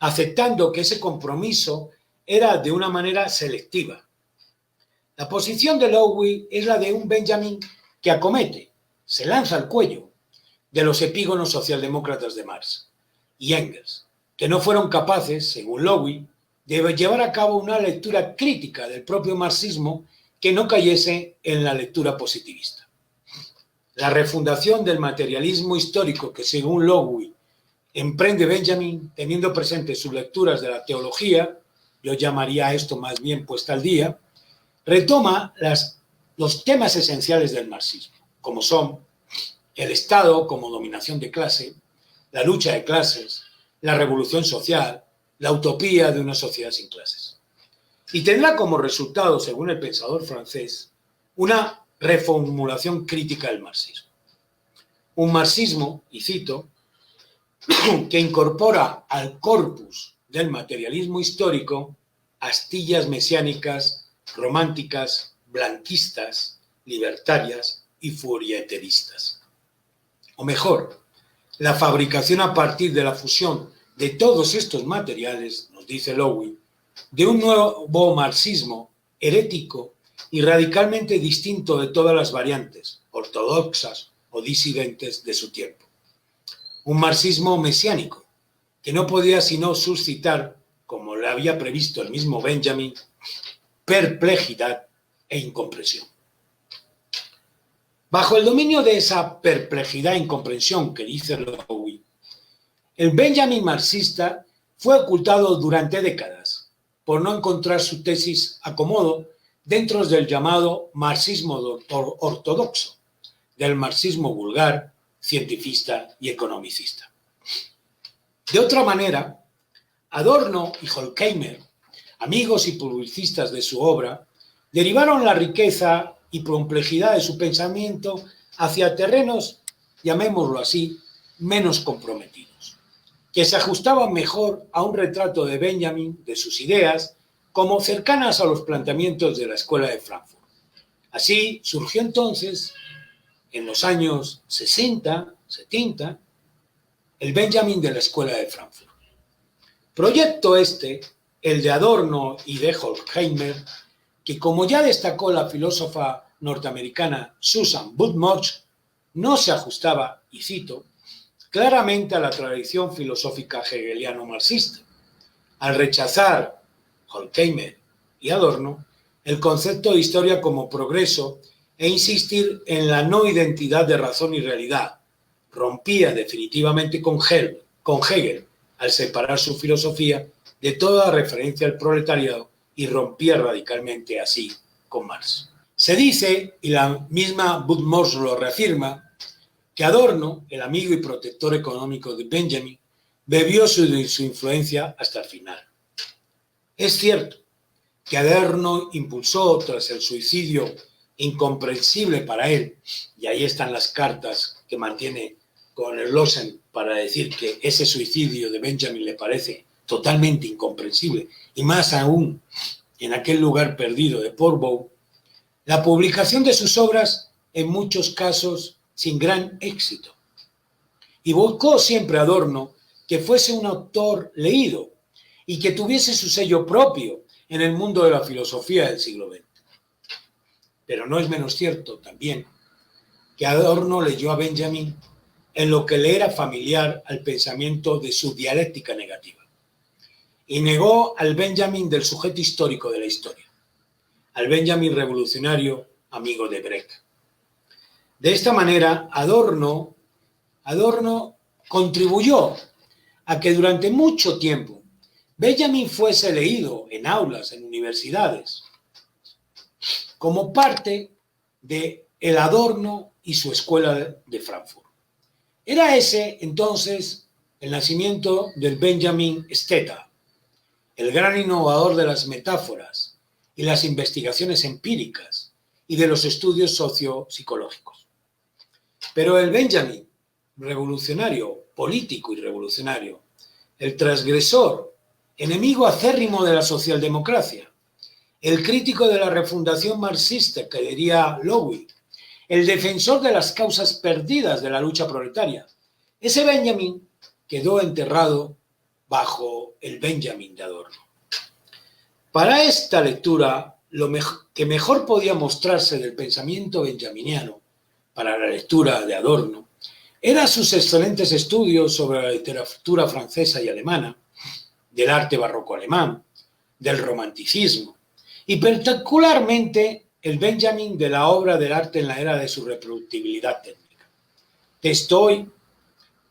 aceptando que ese compromiso era de una manera selectiva. La posición de Lowy es la de un Benjamin que acomete, se lanza al cuello de los epígonos socialdemócratas de Marx y Engels, que no fueron capaces, según Lowy, de llevar a cabo una lectura crítica del propio marxismo que no cayese en la lectura positivista. La refundación del materialismo histórico que, según Lowy, emprende Benjamin, teniendo presentes sus lecturas de la teología, yo llamaría esto más bien puesta al día, retoma los temas esenciales del marxismo, como son el Estado como dominación de clase, la lucha de clases, la revolución social, la utopía de una sociedad sin clases. Y tendrá como resultado, según el pensador francés, una reformulación crítica del marxismo. Un marxismo, y cito, que incorpora al corpus del materialismo histórico astillas mesiánicas, románticas, blanquistas, libertarias y fourieristas. O mejor, la fabricación a partir de la fusión de todos estos materiales, nos dice Lowy, de un nuevo marxismo herético y radicalmente distinto de todas las variantes, ortodoxas o disidentes de su tiempo. Un marxismo mesiánico, que no podía sino suscitar, como le había previsto el mismo Benjamin, perplejidad e incomprensión. Bajo el dominio de esa perplejidad e incomprensión que dice Lowy, el Benjamin marxista fue ocultado durante décadas por no encontrar su tesis acomodo dentro del llamado marxismo ortodoxo, del marxismo vulgar, cientifista y economicista. De otra manera, Adorno y Horkheimer, amigos y publicistas de su obra, derivaron la riqueza y complejidad de su pensamiento hacia terrenos, llamémoslo así, menos comprometidos, que se ajustaban mejor a un retrato de Benjamin, de sus ideas, como cercanas a los planteamientos de la Escuela de Frankfurt. Así surgió entonces, en los años 60, 70, el Benjamin de la Escuela de Frankfurt. Proyecto este, el de Adorno y de Horkheimer, que, como ya destacó la filósofa norteamericana Susan Budmarsh, no se ajustaba, y cito, claramente a la tradición filosófica hegeliano-marxista, al rechazar Horkheimer y Adorno el concepto de historia como progreso e insistir en la no identidad de razón y realidad. Rompía definitivamente con Hegel al separar su filosofía de toda referencia al proletariado y rompía radicalmente así con Marx. Se dice, y la misma Budmarsh lo reafirma, que Adorno, el amigo y protector económico de Benjamin, bebió su influencia hasta el final. Es cierto que Adorno impulsó, tras el suicidio incomprensible para él, y ahí están las cartas que mantiene con el Lawson para decir que ese suicidio de Benjamin le parece totalmente incomprensible, y más aún en aquel lugar perdido de Portbou, la publicación de sus obras en muchos casos sin gran éxito. Y buscó siempre Adorno que fuese un autor leído y que tuviese su sello propio en el mundo de la filosofía del siglo XX. Pero no es menos cierto también que Adorno leyó a Benjamin en lo que le era familiar al pensamiento de su dialéctica negativa, y negó al Benjamin del sujeto histórico de la historia, al Benjamin revolucionario amigo de Brecht. De esta manera, Adorno contribuyó a que durante mucho tiempo Benjamin fuese leído en aulas, en universidades, como parte de el Adorno y su escuela de Frankfurt. Era ese, entonces, el nacimiento del Benjamin Stetta, el gran innovador de las metáforas y las investigaciones empíricas, y de los estudios sociopsicológicos. Pero el Benjamin, revolucionario, político y revolucionario, el transgresor, enemigo acérrimo de la socialdemocracia, el crítico de la refundación marxista, que diría Lowy, el defensor de las causas perdidas de la lucha proletaria, ese Benjamin quedó enterrado bajo el Benjamin de Adorno. Para esta lectura, que mejor podía mostrarse del pensamiento benjaminiano para la lectura de Adorno, eran sus excelentes estudios sobre la literatura francesa y alemana, del arte barroco alemán, del romanticismo, y particularmente el Benjamin de la obra del arte en la era de su reproductibilidad técnica. Texto hoy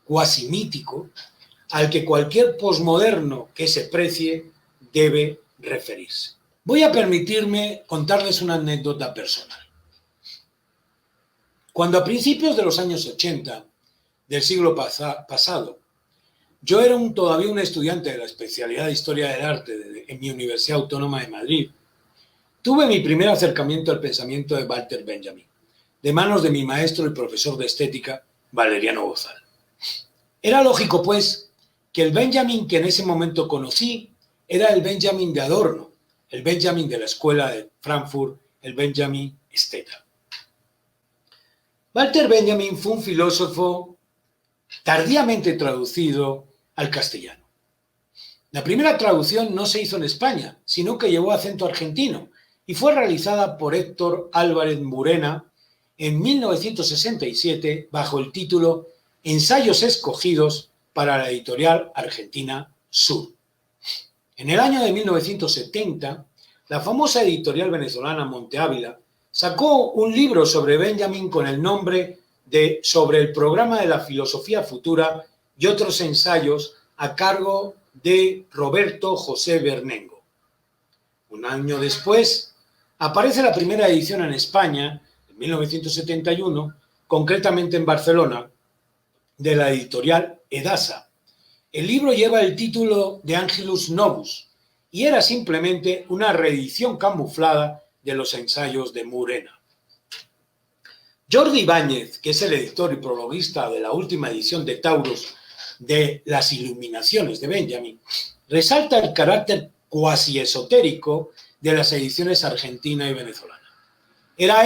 cuasi mítico al que cualquier posmoderno que se precie debe referirse. Voy a permitirme contarles una anécdota personal. Cuando a principios de los años 80 del siglo pasado, yo era todavía un estudiante de la especialidad de Historia del Arte en mi Universidad Autónoma de Madrid, tuve mi primer acercamiento al pensamiento de Walter Benjamin, de manos de mi maestro y profesor de estética, Valeriano Bozal. Era lógico, pues, que el Benjamin que en ese momento conocí era el Benjamin de Adorno, el Benjamin de la Escuela de Frankfurt, el Benjamin Esteta. Walter Benjamin fue un filósofo tardíamente traducido al castellano. La primera traducción no se hizo en España, sino que llevó acento argentino y fue realizada por Héctor Álvarez Murena en 1967 bajo el título Ensayos escogidos para la editorial Argentina Sur. En el año de 1970, la famosa editorial venezolana Monte Ávila sacó un libro sobre Benjamin con el nombre de Sobre el programa de la filosofía futura y otros ensayos a cargo de Roberto José Bernengo. Un año después, aparece la primera edición en España, en 1971, concretamente en Barcelona, de la editorial Edasa. El libro lleva el título de Angelus Novus y era simplemente una reedición camuflada de los ensayos de Murena. Jordi Ibáñez, que es el editor y prologuista de la última edición de Taurus de Las Iluminaciones de Benjamin, resalta el carácter cuasi esotérico de las ediciones argentina y venezolana. Era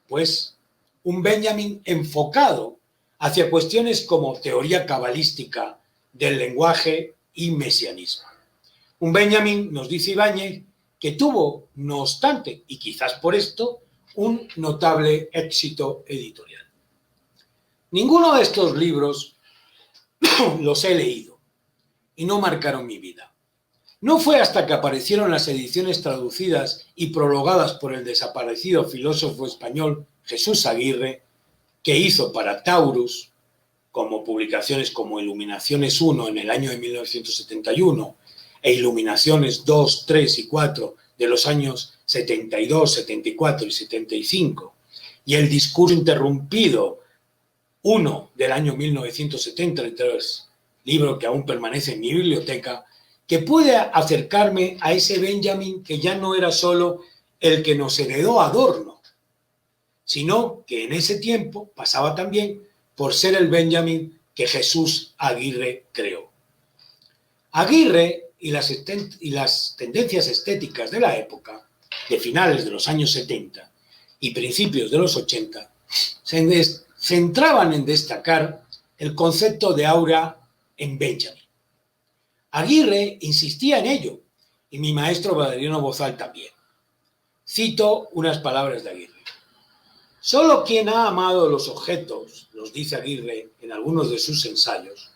pues, un Benjamin enfocado hacia cuestiones como teoría cabalística del lenguaje y mesianismo. Un Benjamin, nos dice Ibáñez, que tuvo, no obstante, y quizás por esto, un notable éxito editorial. Ninguno de estos libros los he leído y no marcaron mi vida. No fue hasta que aparecieron las ediciones traducidas y prologadas por el desaparecido filósofo español Jesús Aguirre, que hizo para Taurus, como publicaciones como Iluminaciones 1 en el año de 1971 e Iluminaciones 2, 3 y 4 de los años 72, 74 y 75, y El discurso interrumpido 1 del año 1973, libro que aún permanece en mi biblioteca, que pude acercarme a ese Benjamin que ya no era solo el que nos heredó Adorno, sino que en ese tiempo pasaba también por ser el Benjamin que Jesús Aguirre creó. Aguirre y las tendencias estéticas de la época, de finales de los años 70 y principios de los 80, se centraban en destacar el concepto de aura en Benjamin. Aguirre insistía en ello, y mi maestro Valeriano Bozal también. Cito unas palabras de Aguirre. Solo quien ha amado los objetos, los dice Aguirre en algunos de sus ensayos,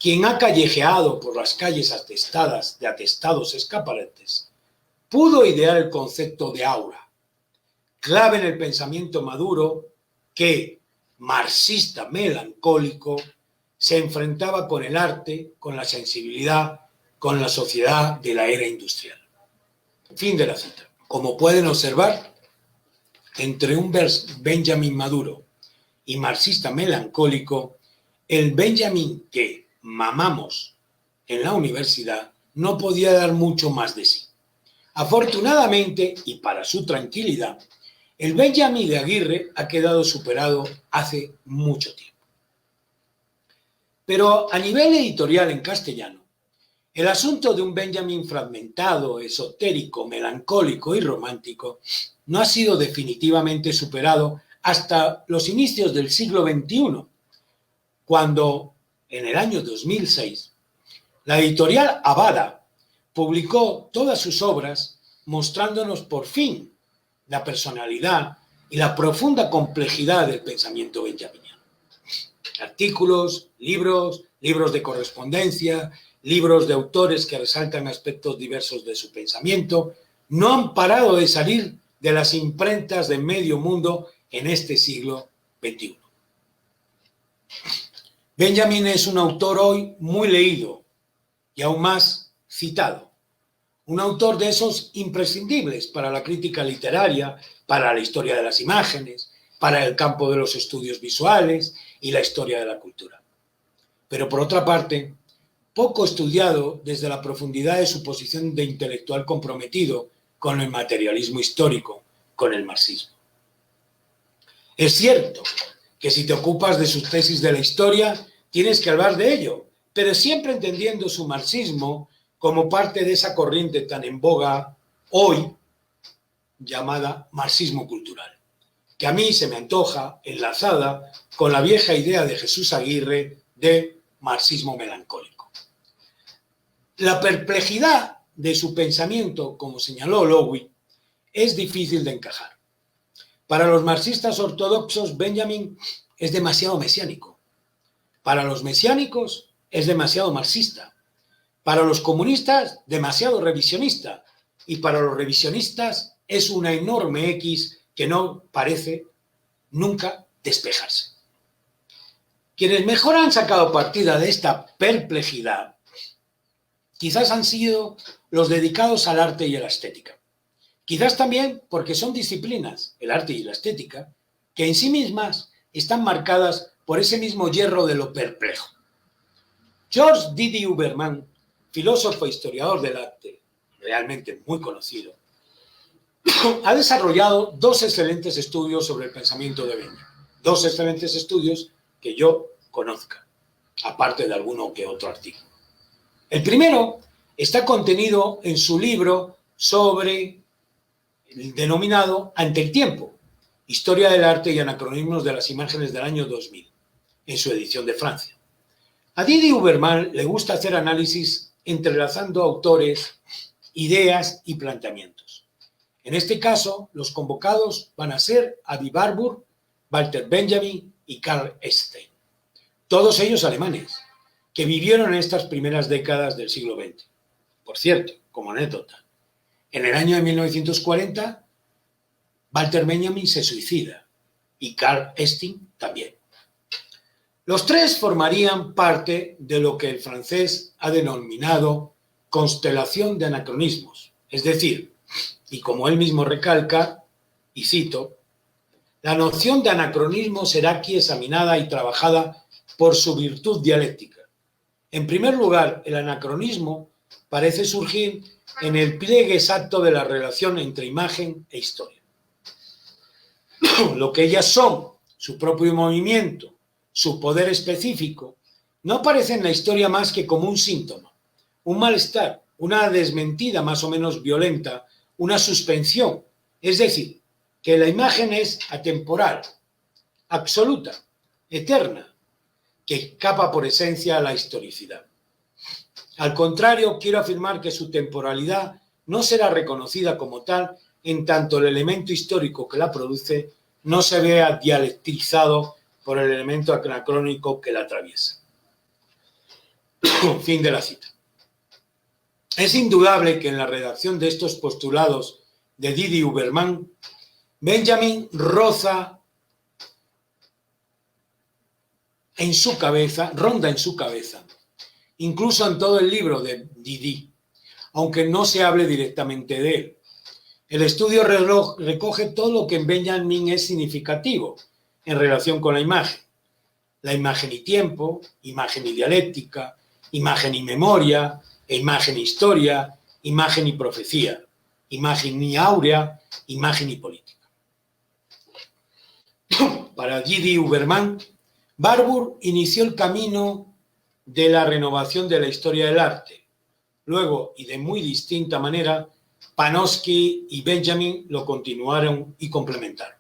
quien ha callejeado por las calles atestadas de atestados escaparates, pudo idear el concepto de aura, clave en el pensamiento maduro que, marxista melancólico, se enfrentaba con el arte, con la sensibilidad, con la sociedad de la era industrial. Fin de la cita. Como pueden observar, entre un Benjamin maduro y marxista melancólico, el Benjamin que mamamos en la universidad no podía dar mucho más de sí. Afortunadamente, y para su tranquilidad, El Benjamin de Aguirre ha quedado superado hace mucho tiempo. Pero a nivel editorial en castellano, el asunto de un Benjamin fragmentado, esotérico, melancólico y romántico no ha sido definitivamente superado hasta los inicios del siglo XXI, cuando, en el año 2006, la editorial Avada publicó todas sus obras mostrándonos por fin la personalidad y la profunda complejidad del pensamiento benjaminiano. Artículos, libros de correspondencia, libros de autores que resaltan aspectos diversos de su pensamiento, no han parado de salir de las imprentas de medio mundo en este siglo XXI. Benjamin es un autor hoy muy leído y aún más citado. Un autor de esos imprescindibles para la crítica literaria, para la historia de las imágenes, para el campo de los estudios visuales y la historia de la cultura. Pero por otra parte, poco estudiado desde la profundidad de su posición de intelectual comprometido con el materialismo histórico, con el marxismo. Es cierto que si te ocupas de sus tesis de la historia, tienes que hablar de ello, pero siempre entendiendo su marxismo como parte de esa corriente tan en boga hoy llamada marxismo cultural, que a mí se me antoja enlazada con la vieja idea de Jesús Aguirre de marxismo melancólico. La perplejidad de su pensamiento, como señaló Lowy, es difícil de encajar. Para los marxistas ortodoxos, Benjamin es demasiado mesiánico. Para los mesiánicos, es demasiado marxista. Para los comunistas, demasiado revisionista. Y para los revisionistas, es una enorme X que no parece nunca despejarse. Quienes mejor han sacado partida de esta perplejidad quizás han sido los dedicados al arte y a la estética. Quizás también porque son disciplinas, el arte y la estética, que en sí mismas están marcadas por ese mismo hierro de lo perplejo. George Didi Huberman, filósofo e historiador del arte, realmente muy conocido, ha desarrollado dos excelentes estudios sobre el pensamiento de Benjamin. Dos excelentes estudios que yo conozca, aparte de alguno que otro artículo. El primero está contenido en su libro sobre el denominado Ante el tiempo, Historia del arte y anacronismos de las imágenes del año 2000, en su edición de Francia. A Didi Huberman le gusta hacer análisis entrelazando autores, ideas y planteamientos. En este caso, los convocados van a ser Adi Warburg, Walter Benjamin y Carl Epstein. Todos ellos alemanes, que vivieron en estas primeras décadas del siglo XX. Por cierto, como anécdota, en el año de 1940, Walter Benjamin se suicida y Carl Epstein también. Los tres formarían parte de lo que el francés ha denominado constelación de anacronismos, es decir, y como él mismo recalca, y cito, la noción de anacronismo será aquí examinada y trabajada por su virtud dialéctica. En primer lugar, el anacronismo parece surgir en el pliegue exacto de la relación entre imagen e historia. Lo que ellas son, su propio movimiento, su poder específico, no aparece en la historia más que como un síntoma, un malestar, una desmentida más o menos violenta, una suspensión. Es decir, que la imagen es atemporal, absoluta, eterna, que escapa por esencia a la historicidad. Al contrario, quiero afirmar que su temporalidad no será reconocida como tal en tanto el elemento histórico que la produce no se vea dialectizado por el elemento anacrónico que la atraviesa. Fin de la cita. Es indudable que en la redacción de estos postulados de Didi Huberman, Benjamin ronda en su cabeza, incluso en todo el libro de Didi, aunque no se hable directamente de él. El estudio recoge todo lo que en Benjamin es significativo en relación con la imagen y tiempo, imagen y dialéctica, imagen y memoria, imagen y historia, imagen y profecía, imagen y áurea, imagen y política. Para G.D. Huberman, Barbour inició el camino de la renovación de la historia del arte. Luego, y de muy distinta manera, Panofsky y Benjamin lo continuaron y complementaron.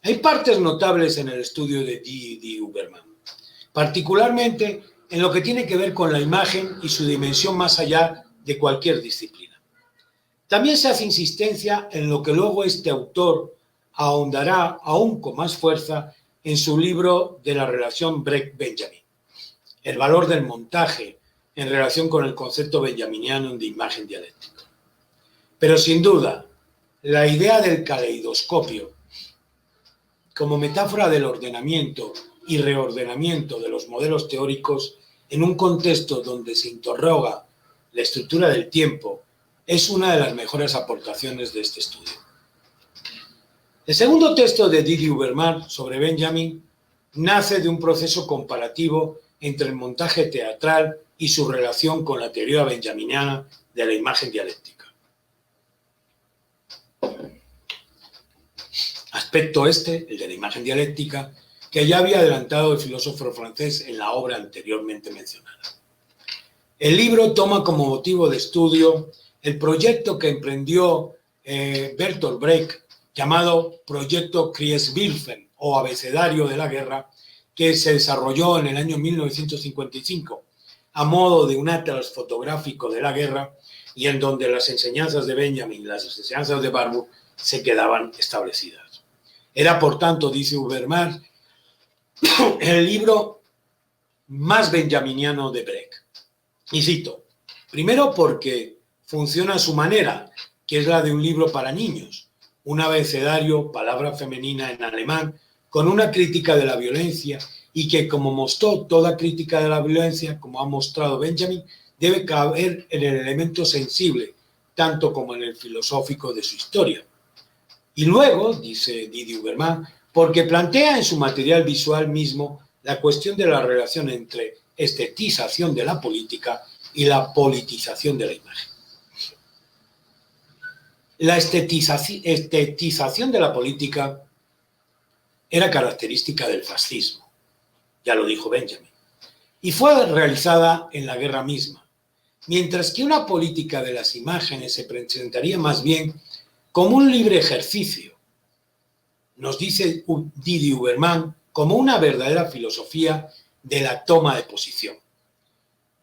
Hay partes notables en el estudio de G.D. Huberman, particularmente en lo que tiene que ver con la imagen y su dimensión más allá de cualquier disciplina. También se hace insistencia en lo que luego este autor ahondará aún con más fuerza en su libro de la relación Brecht-Benjamin, el valor del montaje en relación con el concepto benjaminiano de imagen dialéctica. Pero sin duda, la idea del caleidoscopio como metáfora del ordenamiento y reordenamiento de los modelos teóricos en un contexto donde se interroga la estructura del tiempo es una de las mejores aportaciones de este estudio. El segundo texto de G.D. Huberman sobre Benjamin nace de un proceso comparativo entre el montaje teatral y su relación con la teoría benjaminiana de la imagen dialéctica. Aspecto este, el de la imagen dialéctica, que ya había adelantado el filósofo francés en la obra anteriormente mencionada. El libro toma como motivo de estudio el proyecto que emprendió Bertolt Brecht, llamado Proyecto Kriegswürfen, o Abecedario de la Guerra, que se desarrolló en el año 1955, a modo de un atlas fotográfico de la guerra, y en donde las enseñanzas de Benjamin y las enseñanzas de Barbour se quedaban establecidas. Era, por tanto, dice Huberman, el libro más benjaminiano de Brecht. Y cito, primero porque funciona a su manera, que es la de un libro para niños, un abecedario, palabra femenina en alemán, con una crítica de la violencia y que, como mostró toda crítica de la violencia, como ha mostrado Benjamin, debe caber en el elemento sensible, tanto como en el filosófico de su historia. Y luego, dice G.D. Huberman, porque plantea en su material visual mismo la cuestión de la relación entre estetización de la política y la politización de la imagen. La estetización de la política era característica del fascismo, ya lo dijo Benjamin, y fue realizada en la guerra misma, mientras que una política de las imágenes se presentaría más bien como un libre ejercicio, nos dice G.D. Huberman, como una verdadera filosofía de la toma de posición.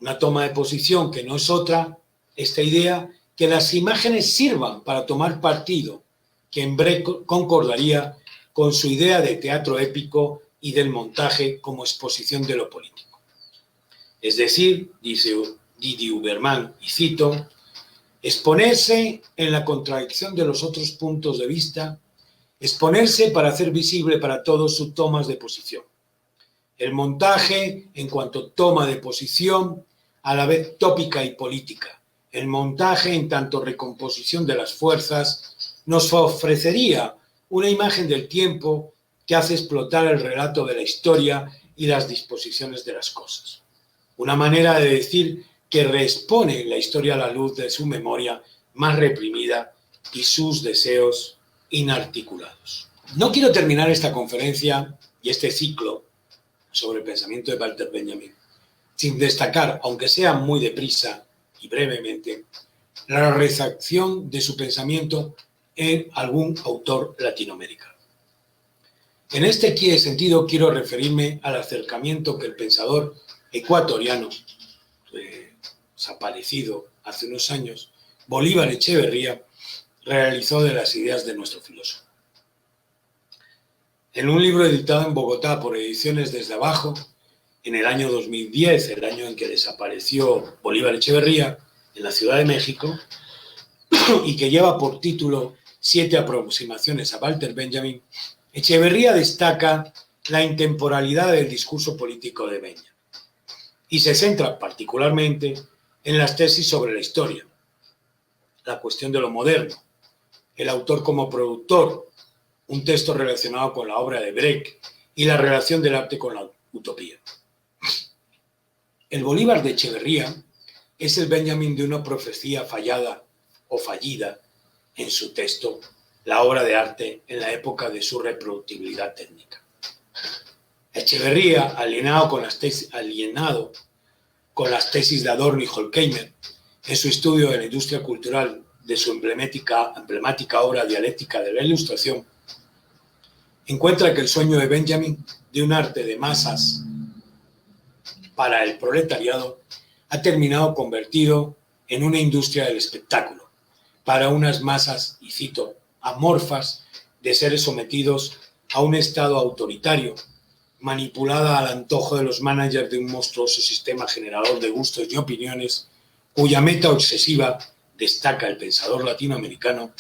Una toma de posición que no es otra, esta idea, que las imágenes sirvan para tomar partido, que en Brecht concordaría con su idea de teatro épico y del montaje como exposición de lo político. Es decir, dice G.D. Huberman, y cito, exponerse en la contradicción de los otros puntos de vista, exponerse para hacer visible para todos sus tomas de posición. El montaje, en cuanto toma de posición, a la vez tópica y política. El montaje, en tanto recomposición de las fuerzas, nos ofrecería una imagen del tiempo que hace explotar el relato de la historia y las disposiciones de las cosas. Una manera de decir que reexpone la historia a la luz de su memoria más reprimida y sus deseos inarticulados. No quiero terminar esta conferencia y este ciclo sobre el pensamiento de Walter Benjamin sin destacar, aunque sea muy deprisa y brevemente, la recepción de su pensamiento en algún autor latinoamericano. En este sentido quiero referirme al acercamiento que el pensador ecuatoriano desaparecido hace unos años, Bolívar Echeverría, realizó de las ideas de nuestro filósofo. En un libro editado en Bogotá por Ediciones Desde Abajo, en el año 2010, el año en que desapareció Bolívar Echeverría, en la Ciudad de México, y que lleva por título 7 aproximaciones a Walter Benjamin, Echeverría destaca la intemporalidad del discurso político de Benjamin y se centra particularmente en las tesis sobre la historia, la cuestión de lo moderno, el autor como productor, un texto relacionado con la obra de Brecht y la relación del arte con la utopía. El Bolívar de Echeverría es el Benjamin de una profecía fallada o fallida en su texto la obra de arte en la época de su reproductibilidad técnica. Echeverría, alienado con las tesis de Adorno y Horkheimer, en su estudio de la industria cultural de su emblemática obra Dialéctica de la Ilustración, encuentra que el sueño de Benjamin de un arte de masas para el proletariado ha terminado convertido en una industria del espectáculo para unas masas, y cito, amorfas de seres sometidos a un estado autoritario, manipulada al antojo de los managers de un monstruoso sistema generador de gustos y opiniones, cuya meta obsesiva, destaca el pensador latinoamericano,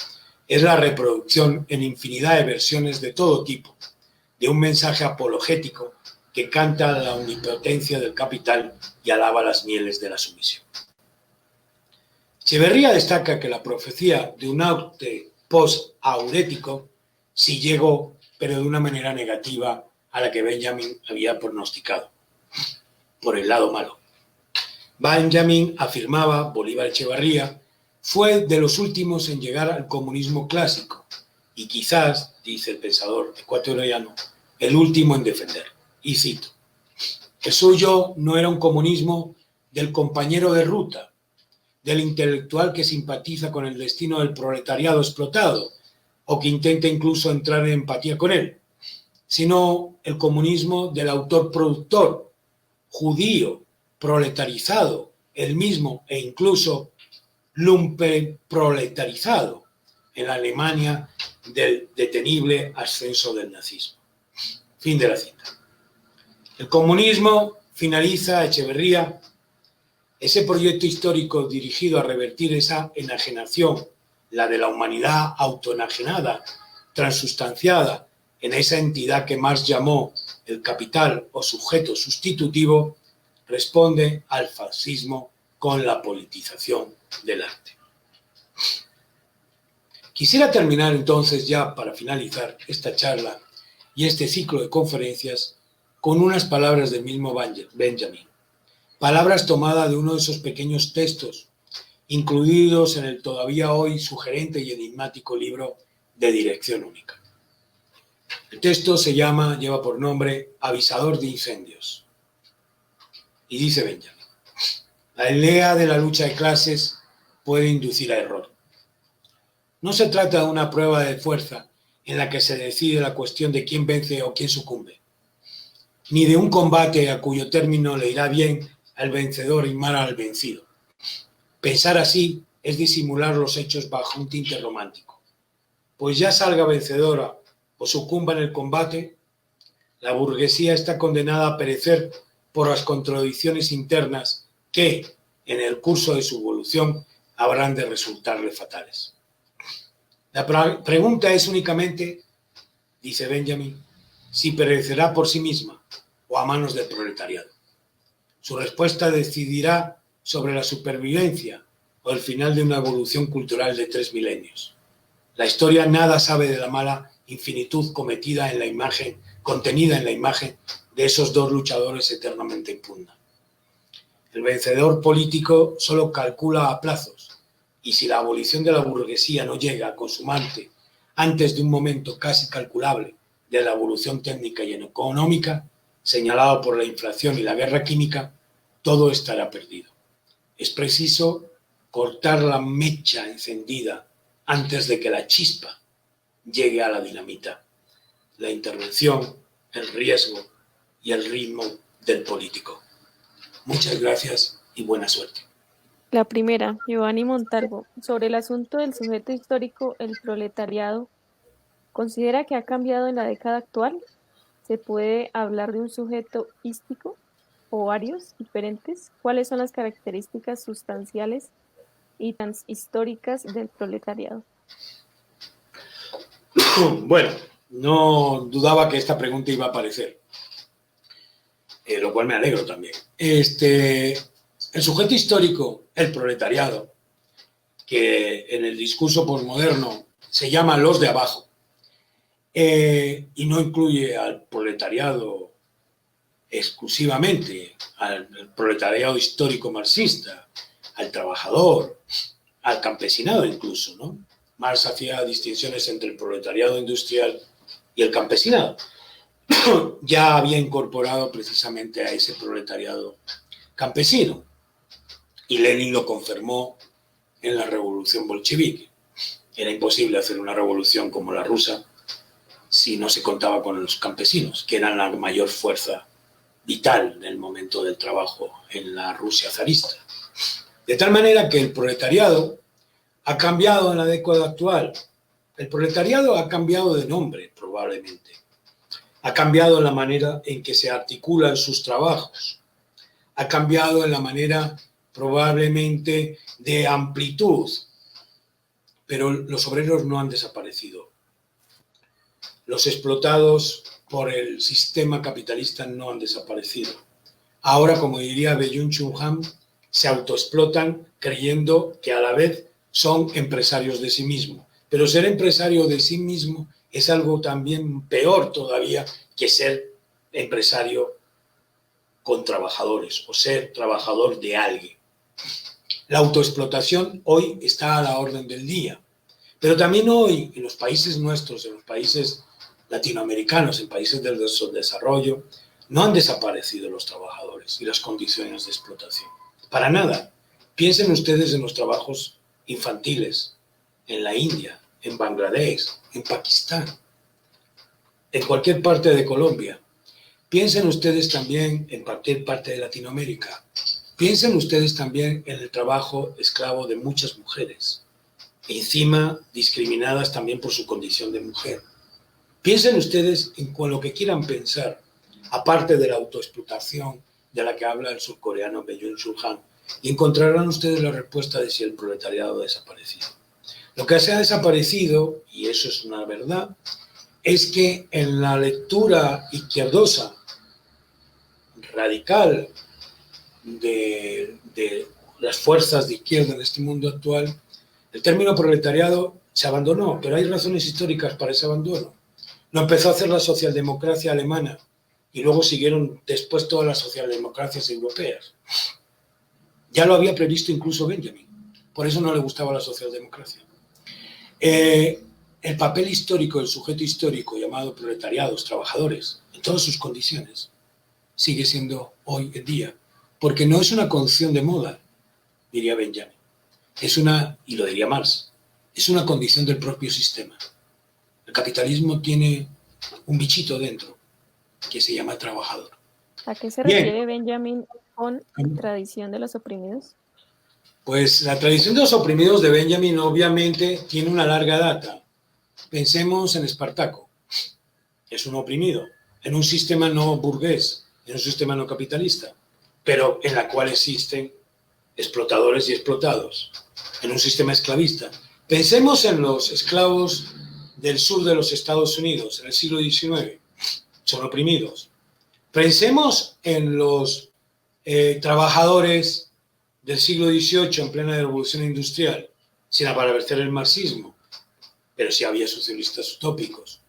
es la reproducción en infinidad de versiones de todo tipo, de un mensaje apologético que canta la omnipotencia del capital y alaba las mieles de la sumisión. Echeverría destaca que la profecía de un arte post-aurético sí llegó, pero de una manera negativa a la que Benjamin había pronosticado, por el lado malo. Benjamin, afirmaba Bolívar Echeverría, fue de los últimos en llegar al comunismo clásico y quizás, dice el pensador ecuatoriano, el último en defender. Y cito, el suyo no era un comunismo del compañero de ruta, del intelectual que simpatiza con el destino del proletariado explotado o que intenta incluso entrar en empatía con él, sino el comunismo del autor productor, judío, proletarizado, el mismo e incluso lumpenproletarizado en la Alemania del detenible ascenso del nazismo. Fin de la cita. El comunismo, finaliza Echeverría, ese proyecto histórico dirigido a revertir esa enajenación, la de la humanidad autoenajenada, transustanciada en esa entidad que Marx llamó el capital o sujeto sustitutivo, responde al fascismo con la politización del arte. Quisiera terminar entonces ya para finalizar esta charla y este ciclo de conferencias con unas palabras del mismo Benjamin, palabras tomadas de uno de esos pequeños textos incluidos en el todavía hoy sugerente y enigmático libro de Dirección Única. El texto lleva por nombre Avisador de Incendios. Y dice Benjamin, la idea de la lucha de clases puede inducir a error. No se trata de una prueba de fuerza en la que se decide la cuestión de quién vence o quién sucumbe, ni de un combate a cuyo término le irá bien al vencedor y mal al vencido. Pensar así es disimular los hechos bajo un tinte romántico, pues ya salga vencedora o sucumba en el combate, la burguesía está condenada a perecer por las contradicciones internas que, en el curso de su evolución, habrán de resultarle fatales. La pregunta es únicamente, dice Benjamin, si perecerá por sí misma o a manos del proletariado. Su respuesta decidirá sobre la supervivencia o el final de una evolución cultural de 3 milenios. La historia nada sabe de la mala infinitud contenida en la imagen de esos dos luchadores eternamente en pugna. El vencedor político solo calcula a plazos, y si la abolición de la burguesía no llega a consumarse antes de un momento casi calculable de la evolución técnica y económica, señalado por la inflación y la guerra química, todo estará perdido. Es preciso cortar la mecha encendida antes de que la chispa llegue a la dinamita. La intervención, el riesgo y el ritmo del político. Muchas gracias y buena suerte. La primera, Giovanni Montalvo, sobre el asunto del sujeto histórico, el proletariado, ¿considera que ha cambiado en la década actual? ¿Se puede hablar de un sujeto hístico o varios diferentes? ¿Cuáles son las características sustanciales y transhistóricas del proletariado? Bueno, no dudaba que esta pregunta iba a aparecer, lo cual me alegro también. El sujeto histórico, el proletariado, que en el discurso posmoderno se llama los de abajo, y no incluye al proletariado exclusivamente, al proletariado histórico marxista, al trabajador, al campesinado incluso, ¿no? Marx hacía distinciones entre el proletariado industrial y el campesinado. Ya había incorporado precisamente a ese proletariado campesino, y Lenin lo confirmó en la revolución bolchevique. Era imposible hacer una revolución como la rusa si no se contaba con los campesinos, que eran la mayor fuerza vital en el momento del trabajo en la Rusia zarista. De tal manera que el proletariado ha cambiado en la década actual. El proletariado ha cambiado de nombre, probablemente. Ha cambiado en la manera en que se articulan sus trabajos. Ha cambiado en la manera probablemente de amplitud. Pero los obreros no han desaparecido. Los explotados por el sistema capitalista no han desaparecido. Ahora, como diría Byung-Chul Han, se autoexplotan creyendo que a la vez son empresarios de sí mismos. Pero ser empresario de sí mismo es algo también peor todavía que ser empresario con trabajadores o ser trabajador de alguien. La autoexplotación hoy está a la orden del día. Pero también hoy, en los países nuestros, en los países latinoamericanos, en países del desarrollo, no han desaparecido los trabajadores y las condiciones de explotación. Para nada. Piensen ustedes en los trabajos infantiles, en la India, en Bangladesh, en Pakistán, en cualquier parte de Colombia. Piensen ustedes también en cualquier parte de Latinoamérica. Piensen ustedes también en el trabajo esclavo de muchas mujeres, encima discriminadas también por su condición de mujer. Piensen ustedes en lo que quieran pensar, aparte de la autoexplotación de la que habla el surcoreano Byung-Chul Han, y encontrarán ustedes la respuesta de si el proletariado ha desaparecido. Lo que se ha desaparecido, y eso es una verdad, es que en la lectura izquierdosa, radical, de las fuerzas de izquierda en este mundo actual, el término proletariado se abandonó, pero hay razones históricas para ese abandono. Lo empezó a hacer la socialdemocracia alemana y luego siguieron después todas las socialdemocracias europeas. Ya lo había previsto incluso Benjamin, por eso no le gustaba la socialdemocracia. El papel histórico del sujeto histórico llamado proletariados, trabajadores, en todas sus condiciones, sigue siendo hoy en día, porque no es una condición de moda, diría Benjamin, es una, y lo diría Marx, es una condición del propio sistema. El capitalismo tiene un bichito dentro que se llama trabajador. ¿A qué se refiere Benjamin con tradición de los oprimidos? Pues la tradición de los oprimidos de Benjamin obviamente tiene una larga data. Pensemos en Espartaco. Es un oprimido, en un sistema no burgués, en un sistema no capitalista, pero en la cual existen explotadores y explotados, en un sistema esclavista. Pensemos en los esclavos del sur de los Estados Unidos en el siglo XIX, son oprimidos. Pensemos en los trabajadores del siglo XVIII en plena revolución industrial, sin aparecer el marxismo, pero sí había socialistas utópicos,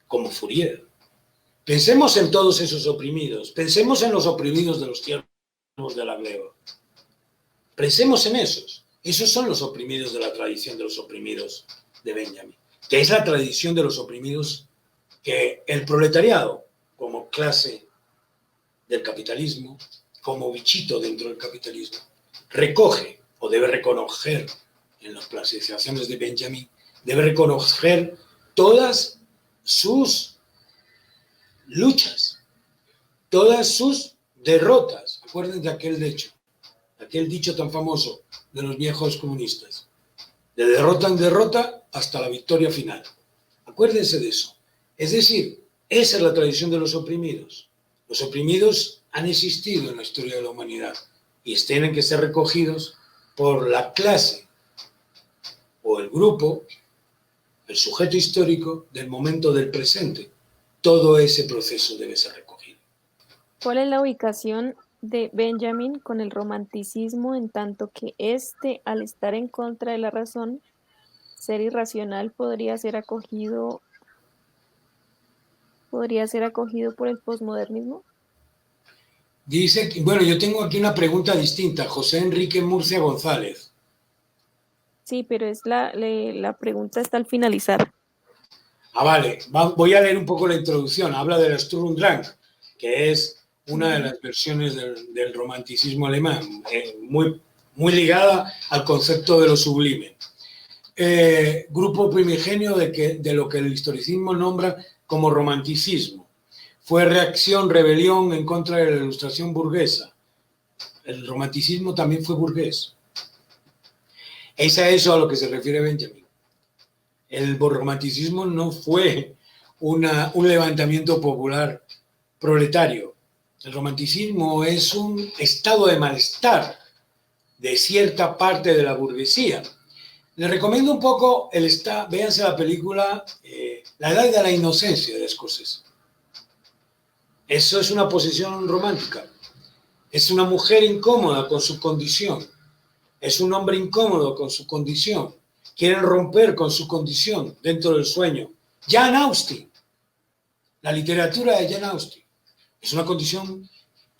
como Fourier. Pensemos en todos esos oprimidos, pensemos en los oprimidos de los tiempos de la gleba. Pensemos en esos. Esos son los oprimidos de la tradición de los oprimidos de Benjamin, que es la tradición de los oprimidos que el proletariado, como clase del capitalismo, como bichito dentro del capitalismo, recoge o debe reconocer en las clasificaciones de Benjamin, debe reconocer todas sus luchas, todas sus derrotas. Acuérdense de aquel dicho tan famoso de los viejos comunistas, de derrota en derrota hasta la victoria final. Acuérdense de eso. Es decir, esa es la tradición de los oprimidos. Los oprimidos han existido en la historia de la humanidad y tienen que ser recogidos por la clase o el grupo, el sujeto histórico del momento del presente. Todo ese proceso debe ser recogido. ¿Cuál es la ubicación de Benjamin con el romanticismo en tanto que éste, al estar en contra de la razón, ser irracional, podría ser acogido por el posmodernismo? Dice, bueno, yo tengo aquí una pregunta distinta. José Enrique Murcia González. Sí, pero es la pregunta está al finalizar. Vale, voy a leer un poco la introducción. Habla del Sturm und Drang, que es una de las versiones del romanticismo alemán, muy, muy ligada al concepto de lo sublime. Grupo primigenio de lo que el historicismo nombra como romanticismo. Fue reacción, rebelión en contra de la ilustración burguesa. El romanticismo también fue burgués. Es a eso a lo que se refiere Benjamin. El romanticismo no fue un levantamiento popular proletario. El romanticismo es un estado de malestar de cierta parte de la burguesía. Les recomiendo un poco, véanse la película La edad de la inocencia de Scorsese. Eso es una posición romántica. Es una mujer incómoda con su condición. Es un hombre incómodo con su condición. Quieren romper con su condición dentro del sueño. Jane Austen, la literatura de Jane Austen, es una condición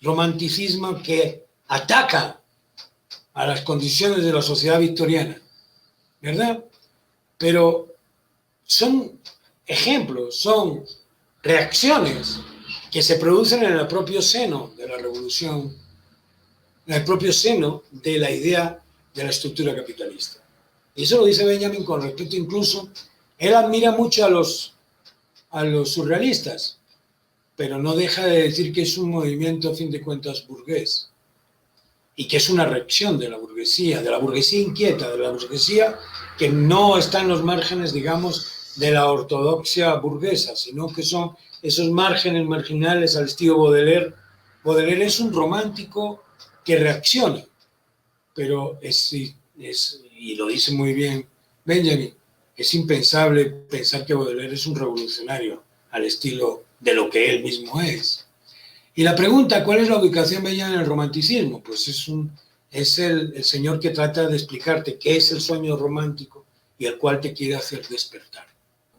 romanticismo que ataca a las condiciones de la sociedad victoriana, ¿verdad? Pero son ejemplos, son reacciones que se producen en el propio seno de la revolución, en el propio seno de la idea de la estructura capitalista. Y eso lo dice Benjamin con respecto incluso, él admira mucho a los surrealistas, pero no deja de decir que es un movimiento, a fin de cuentas, burgués, y que es una reacción de la burguesía inquieta, de la burguesía que no está en los márgenes, digamos, de la ortodoxia burguesa, sino que son esos márgenes marginales al estilo Baudelaire. Baudelaire es un romántico que reacciona, pero y lo dice muy bien Benjamin, es impensable pensar que Baudelaire es un revolucionario al estilo de lo que él mismo es. Y la pregunta, ¿cuál es la ubicación, Benjamin, en el romanticismo? Pues es el señor que trata de explicarte qué es el sueño romántico y el cual te quiere hacer despertar.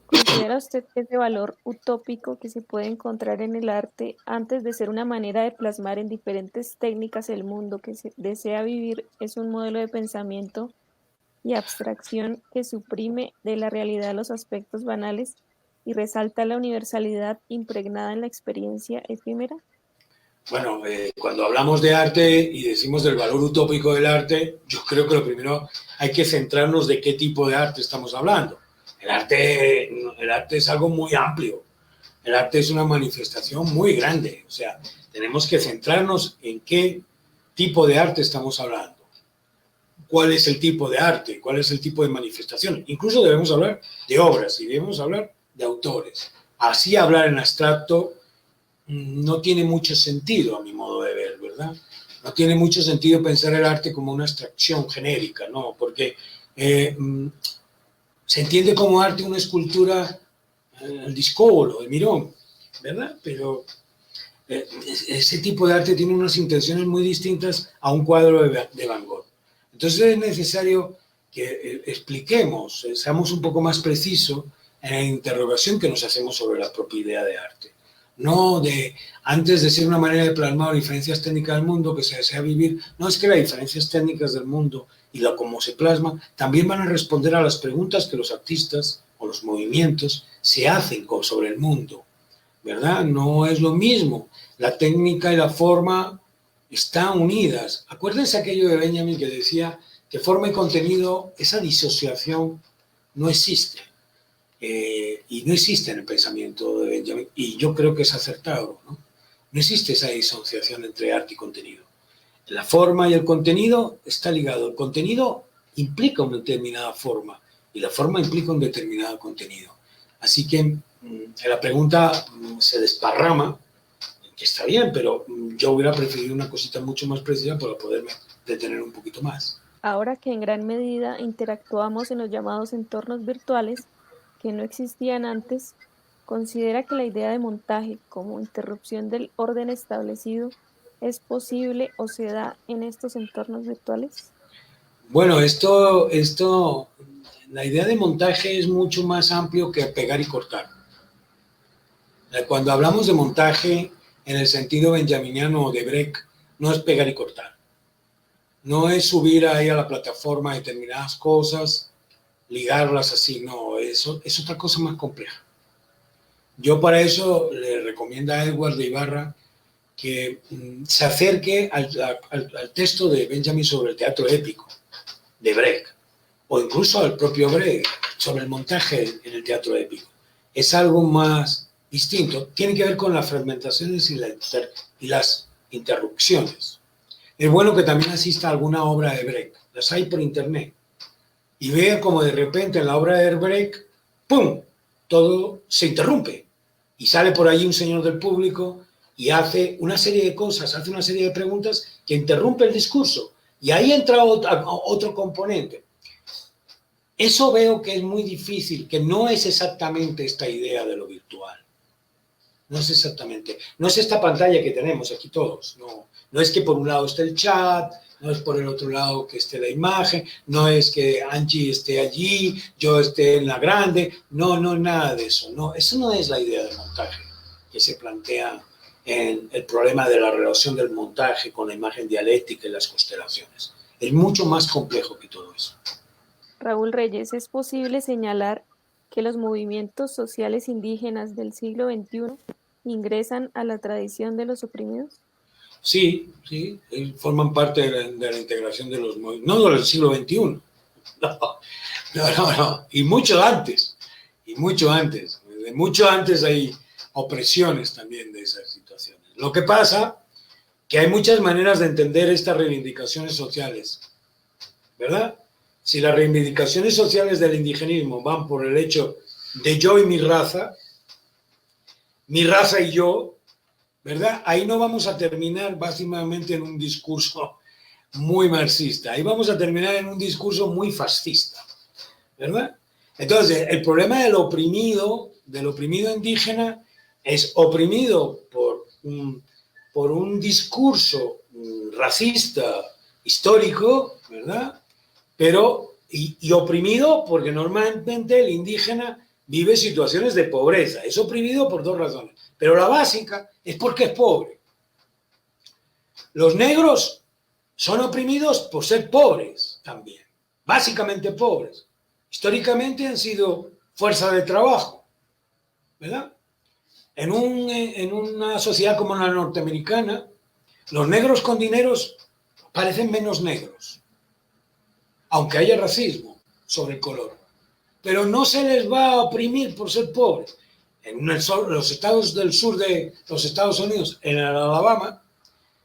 ¿Considera usted que ese valor utópico que se puede encontrar en el arte, antes de ser una manera de plasmar en diferentes técnicas el mundo que se desea vivir, es un modelo de pensamiento y abstracción que suprime de la realidad los aspectos banales y resalta la universalidad impregnada en la experiencia efímera? Bueno, cuando hablamos de arte y decimos del valor utópico del arte, yo creo que lo primero hay que centrarnos de qué tipo de arte estamos hablando. El arte es algo muy amplio. El arte es una manifestación muy grande. O sea, tenemos que centrarnos en qué tipo de arte estamos hablando. ¿Cuál es el tipo de arte? ¿Cuál es el tipo de manifestación? Incluso debemos hablar de obras y debemos hablar de autores. Así hablar en abstracto no tiene mucho sentido a mi modo de ver, ¿verdad? No tiene mucho sentido pensar el arte como una abstracción genérica, ¿no? Porque se entiende como arte una escultura, el Discolo, de Mirón, ¿verdad? Pero ese tipo de arte tiene unas intenciones muy distintas a un cuadro de Van Gogh. Entonces es necesario que expliquemos, seamos un poco más precisos en la interrogación que nos hacemos sobre la propia idea de arte. No antes de ser una manera de plasmar diferencias técnicas del mundo que se desea vivir, no, es que las diferencias técnicas del mundo y cómo se plasma también van a responder a las preguntas que los artistas o los movimientos se hacen sobre el mundo, ¿verdad? No es lo mismo, la técnica y la forma están unidas. Acuérdense aquello de Benjamin que decía que forma y contenido, esa disociación no existe. Y no existe en el pensamiento de Benjamin, y yo creo que es acertado, ¿no? No existe esa disociación entre arte y contenido. La forma y el contenido está ligado. El contenido implica una determinada forma y la forma implica un determinado contenido. Así que la pregunta se desparrama, que está bien, pero yo hubiera preferido una cosita mucho más precisa para poderme detener un poquito más. Ahora que en gran medida interactuamos en los llamados entornos virtuales, que no existían antes, ¿considera que la idea de montaje como interrupción del orden establecido es posible o se da en estos entornos virtuales? Bueno, la idea de montaje es mucho más amplio que pegar y cortar. Cuando hablamos de montaje en el sentido benjaminiano de Brecht, no es pegar y cortar. No es subir ahí a la plataforma determinadas cosas, ligarlas así, no, eso es otra cosa más compleja. Yo para eso le recomiendo a Edward de Ibarra que se acerque al texto de Benjamin sobre el teatro épico, de Brecht, o incluso al propio Brecht, sobre el montaje en el teatro épico. Es algo más distinto, tiene que ver con las fragmentaciones y las interrupciones. Es bueno que también asista a alguna obra de Brecht, las hay por internet, y vea como de repente en la obra de Brecht, ¡pum!, todo se interrumpe, y sale por allí un señor del público y hace una serie de cosas, hace una serie de preguntas que interrumpe el discurso, y ahí entra otro componente. Eso veo que es muy difícil, que no es exactamente esta idea de lo virtual. No es exactamente, no es esta pantalla que tenemos aquí todos, no es que por un lado esté el chat, no es por el otro lado que esté la imagen, no es que Angie esté allí, yo esté en la grande, no, nada de eso, no, eso no es la idea del montaje que se plantea en el problema de la relación del montaje con la imagen dialéctica y las constelaciones. Es mucho más complejo que todo eso. Raúl Reyes, ¿es posible señalar que los movimientos sociales indígenas del siglo XXI ingresan a la tradición de los oprimidos? Sí, forman parte de la integración de los movimientos, no del siglo XXI, no, y mucho antes, de mucho antes hay opresiones también de esas situaciones. Lo que pasa que hay muchas maneras de entender estas reivindicaciones sociales, ¿verdad? Si las reivindicaciones sociales del indigenismo van por el hecho de yo y mi raza y yo, ¿verdad? Ahí no vamos a terminar básicamente en un discurso muy marxista, ahí vamos a terminar en un discurso muy fascista, ¿verdad? Entonces, el problema del oprimido indígena es oprimido por un discurso racista histórico, ¿verdad? Pero, y oprimido porque normalmente el indígena vive situaciones de pobreza. Es oprimido por dos razones, pero la básica es porque es pobre. Los negros son oprimidos por ser pobres también, básicamente pobres. Históricamente han sido fuerza de trabajo, ¿verdad? En una sociedad como la norteamericana, los negros con dineros parecen menos negros, aunque haya racismo sobre el color, pero no se les va a oprimir por ser pobres. En los estados del sur de los Estados Unidos, en Alabama,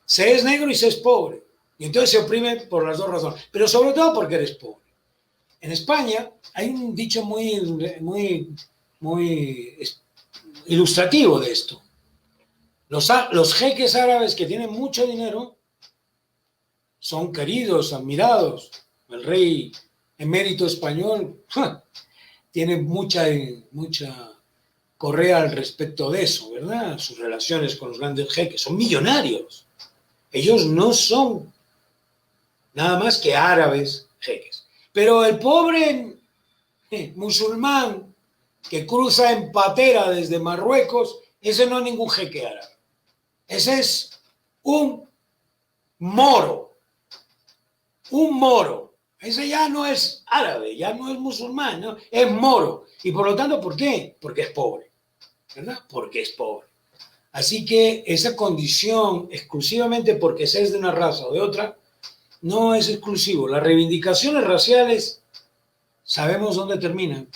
se es negro y se es pobre, y entonces se oprime por las dos razones, pero sobre todo porque eres pobre. En España hay un dicho muy ilustrativo de esto. Los jeques árabes que tienen mucho dinero son queridos, admirados. El rey emérito español tiene mucha correa al respecto de eso, ¿verdad? Sus relaciones con los grandes jeques son millonarios. Ellos no son nada más que árabes jeques. Pero el pobre musulmán que cruza en patera desde Marruecos, ese no es ningún jeque árabe. Ese es un moro. Un moro. Ese ya no es árabe, ya no es musulmán, ¿no? Es moro. Y por lo tanto, ¿por qué? Porque es pobre, ¿verdad? Porque es pobre. Así que esa condición, exclusivamente porque seas de una raza o de otra, no es exclusivo. Las reivindicaciones raciales, sabemos dónde terminan.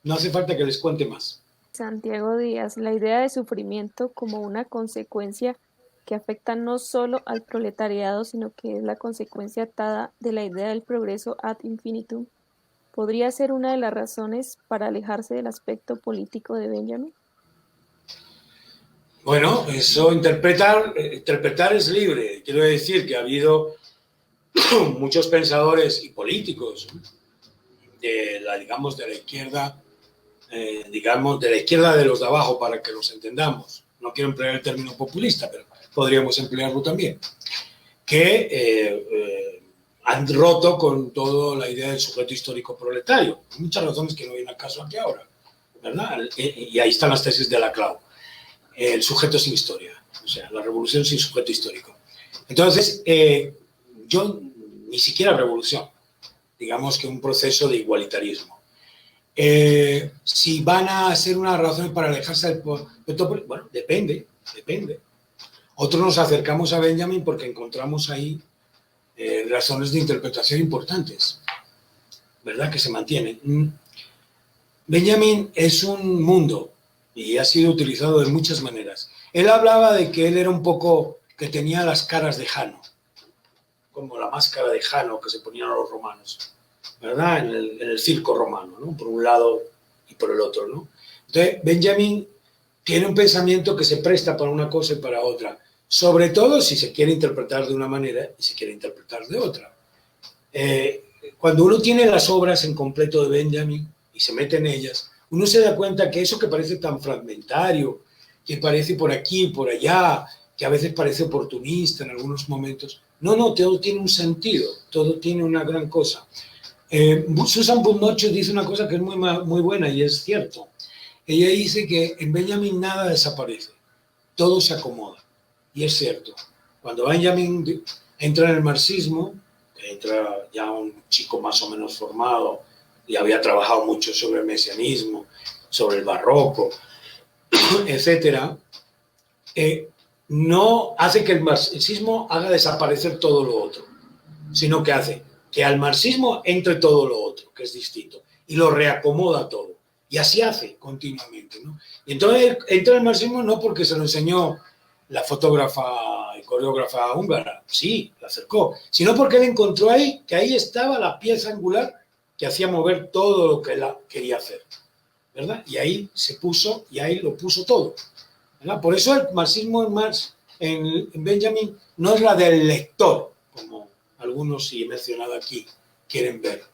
No hace falta que les cuente más. Santiago Díaz, la idea de sufrimiento como una consecuencia que afecta no solo al proletariado, sino que es la consecuencia atada de la idea del progreso ad infinitum, ¿podría ser una de las razones para alejarse del aspecto político de Benjamin? Bueno, eso interpretar es libre. Quiero decir que ha habido muchos pensadores y políticos de la izquierda, de la izquierda de los de abajo, para que los entendamos. No quiero emplear el término populista, pero podríamos emplearlo también, que han roto con toda la idea del sujeto histórico proletario. Muchas razones que no vienen al caso aquí ahora, ¿verdad? Y ahí están las tesis de Laclau. El sujeto sin historia, o sea, la revolución sin sujeto histórico. Entonces, yo ni siquiera revolución, digamos que un proceso de igualitarismo. Si van a hacer una razón para alejarse del pueblo, bueno, depende. Otros nos acercamos a Benjamin porque encontramos ahí razones de interpretación importantes, ¿verdad? Que se mantienen. Benjamin es un mundo y ha sido utilizado de muchas maneras. Él hablaba de que él era un poco, que tenía las caras de Jano, como la máscara de Jano que se ponían a los romanos, ¿verdad? En el circo romano, ¿no? Por un lado y por el otro, ¿no? Entonces, Benjamin tiene un pensamiento que se presta para una cosa y para otra, sobre todo si se quiere interpretar de una manera y se quiere interpretar de otra. Cuando uno tiene las obras en completo de Benjamin y se mete en ellas, uno se da cuenta que eso que parece tan fragmentario, que parece por aquí, por allá, que a veces parece oportunista en algunos momentos, no, todo tiene un sentido, todo tiene una gran cosa. Susan Bunocho dice una cosa que es muy buena y es cierto. Ella dice que en Benjamin nada desaparece, todo se acomoda. Y es cierto. Cuando Benjamin entra en el marxismo, entra ya un chico más o menos formado y había trabajado mucho sobre el mesianismo, sobre el barroco, etcétera, no hace que el marxismo haga desaparecer todo lo otro, sino que hace que al marxismo entre todo lo otro, que es distinto, y lo reacomoda todo. Y así hace continuamente, ¿no? Y entonces entra el marxismo no porque se lo enseñó la fotógrafa y coreógrafa húngara, sí, la acercó, sino porque él encontró ahí que ahí estaba la pieza angular que hacía mover todo lo que él quería hacer, ¿verdad? Y ahí se puso, y ahí lo puso todo, ¿verdad? Por eso el marxismo en Marx, en Benjamin, no es la del lector, como algunos, y he mencionado aquí, quieren ver.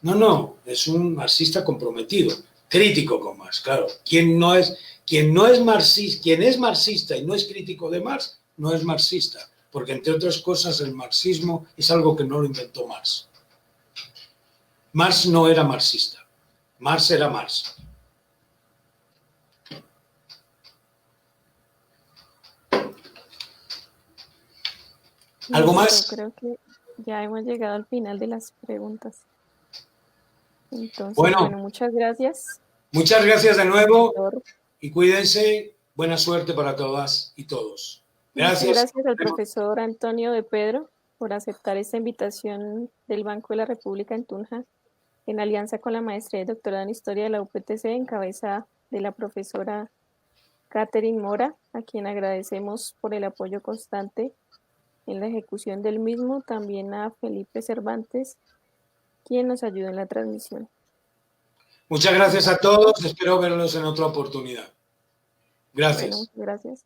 No, es un marxista comprometido, crítico con Marx, claro. Quien es marxista y no es crítico de Marx, no es marxista, porque entre otras cosas el marxismo es algo que no lo inventó Marx. Marx no era marxista, Marx era Marx. Listo, ¿Algo más? creo que ya hemos llegado al final de las preguntas. Entonces, Bueno, muchas gracias, muchas gracias de nuevo profesor. y cuídense. Buena suerte para todas y todos. Muchas Gracias. gracias al profesor Antonio de Pedro por aceptar esta invitación del Banco de la República en Tunja, en alianza con la maestría y doctorado en Historia de la UPTC, en cabeza de la profesora Catherine Mora, a quien agradecemos por el apoyo constante en la ejecución del mismo, también a Felipe Cervantes, quien nos ayudó en la transmisión. Muchas gracias a todos. Espero verlos en otra oportunidad. Gracias. Bueno, gracias.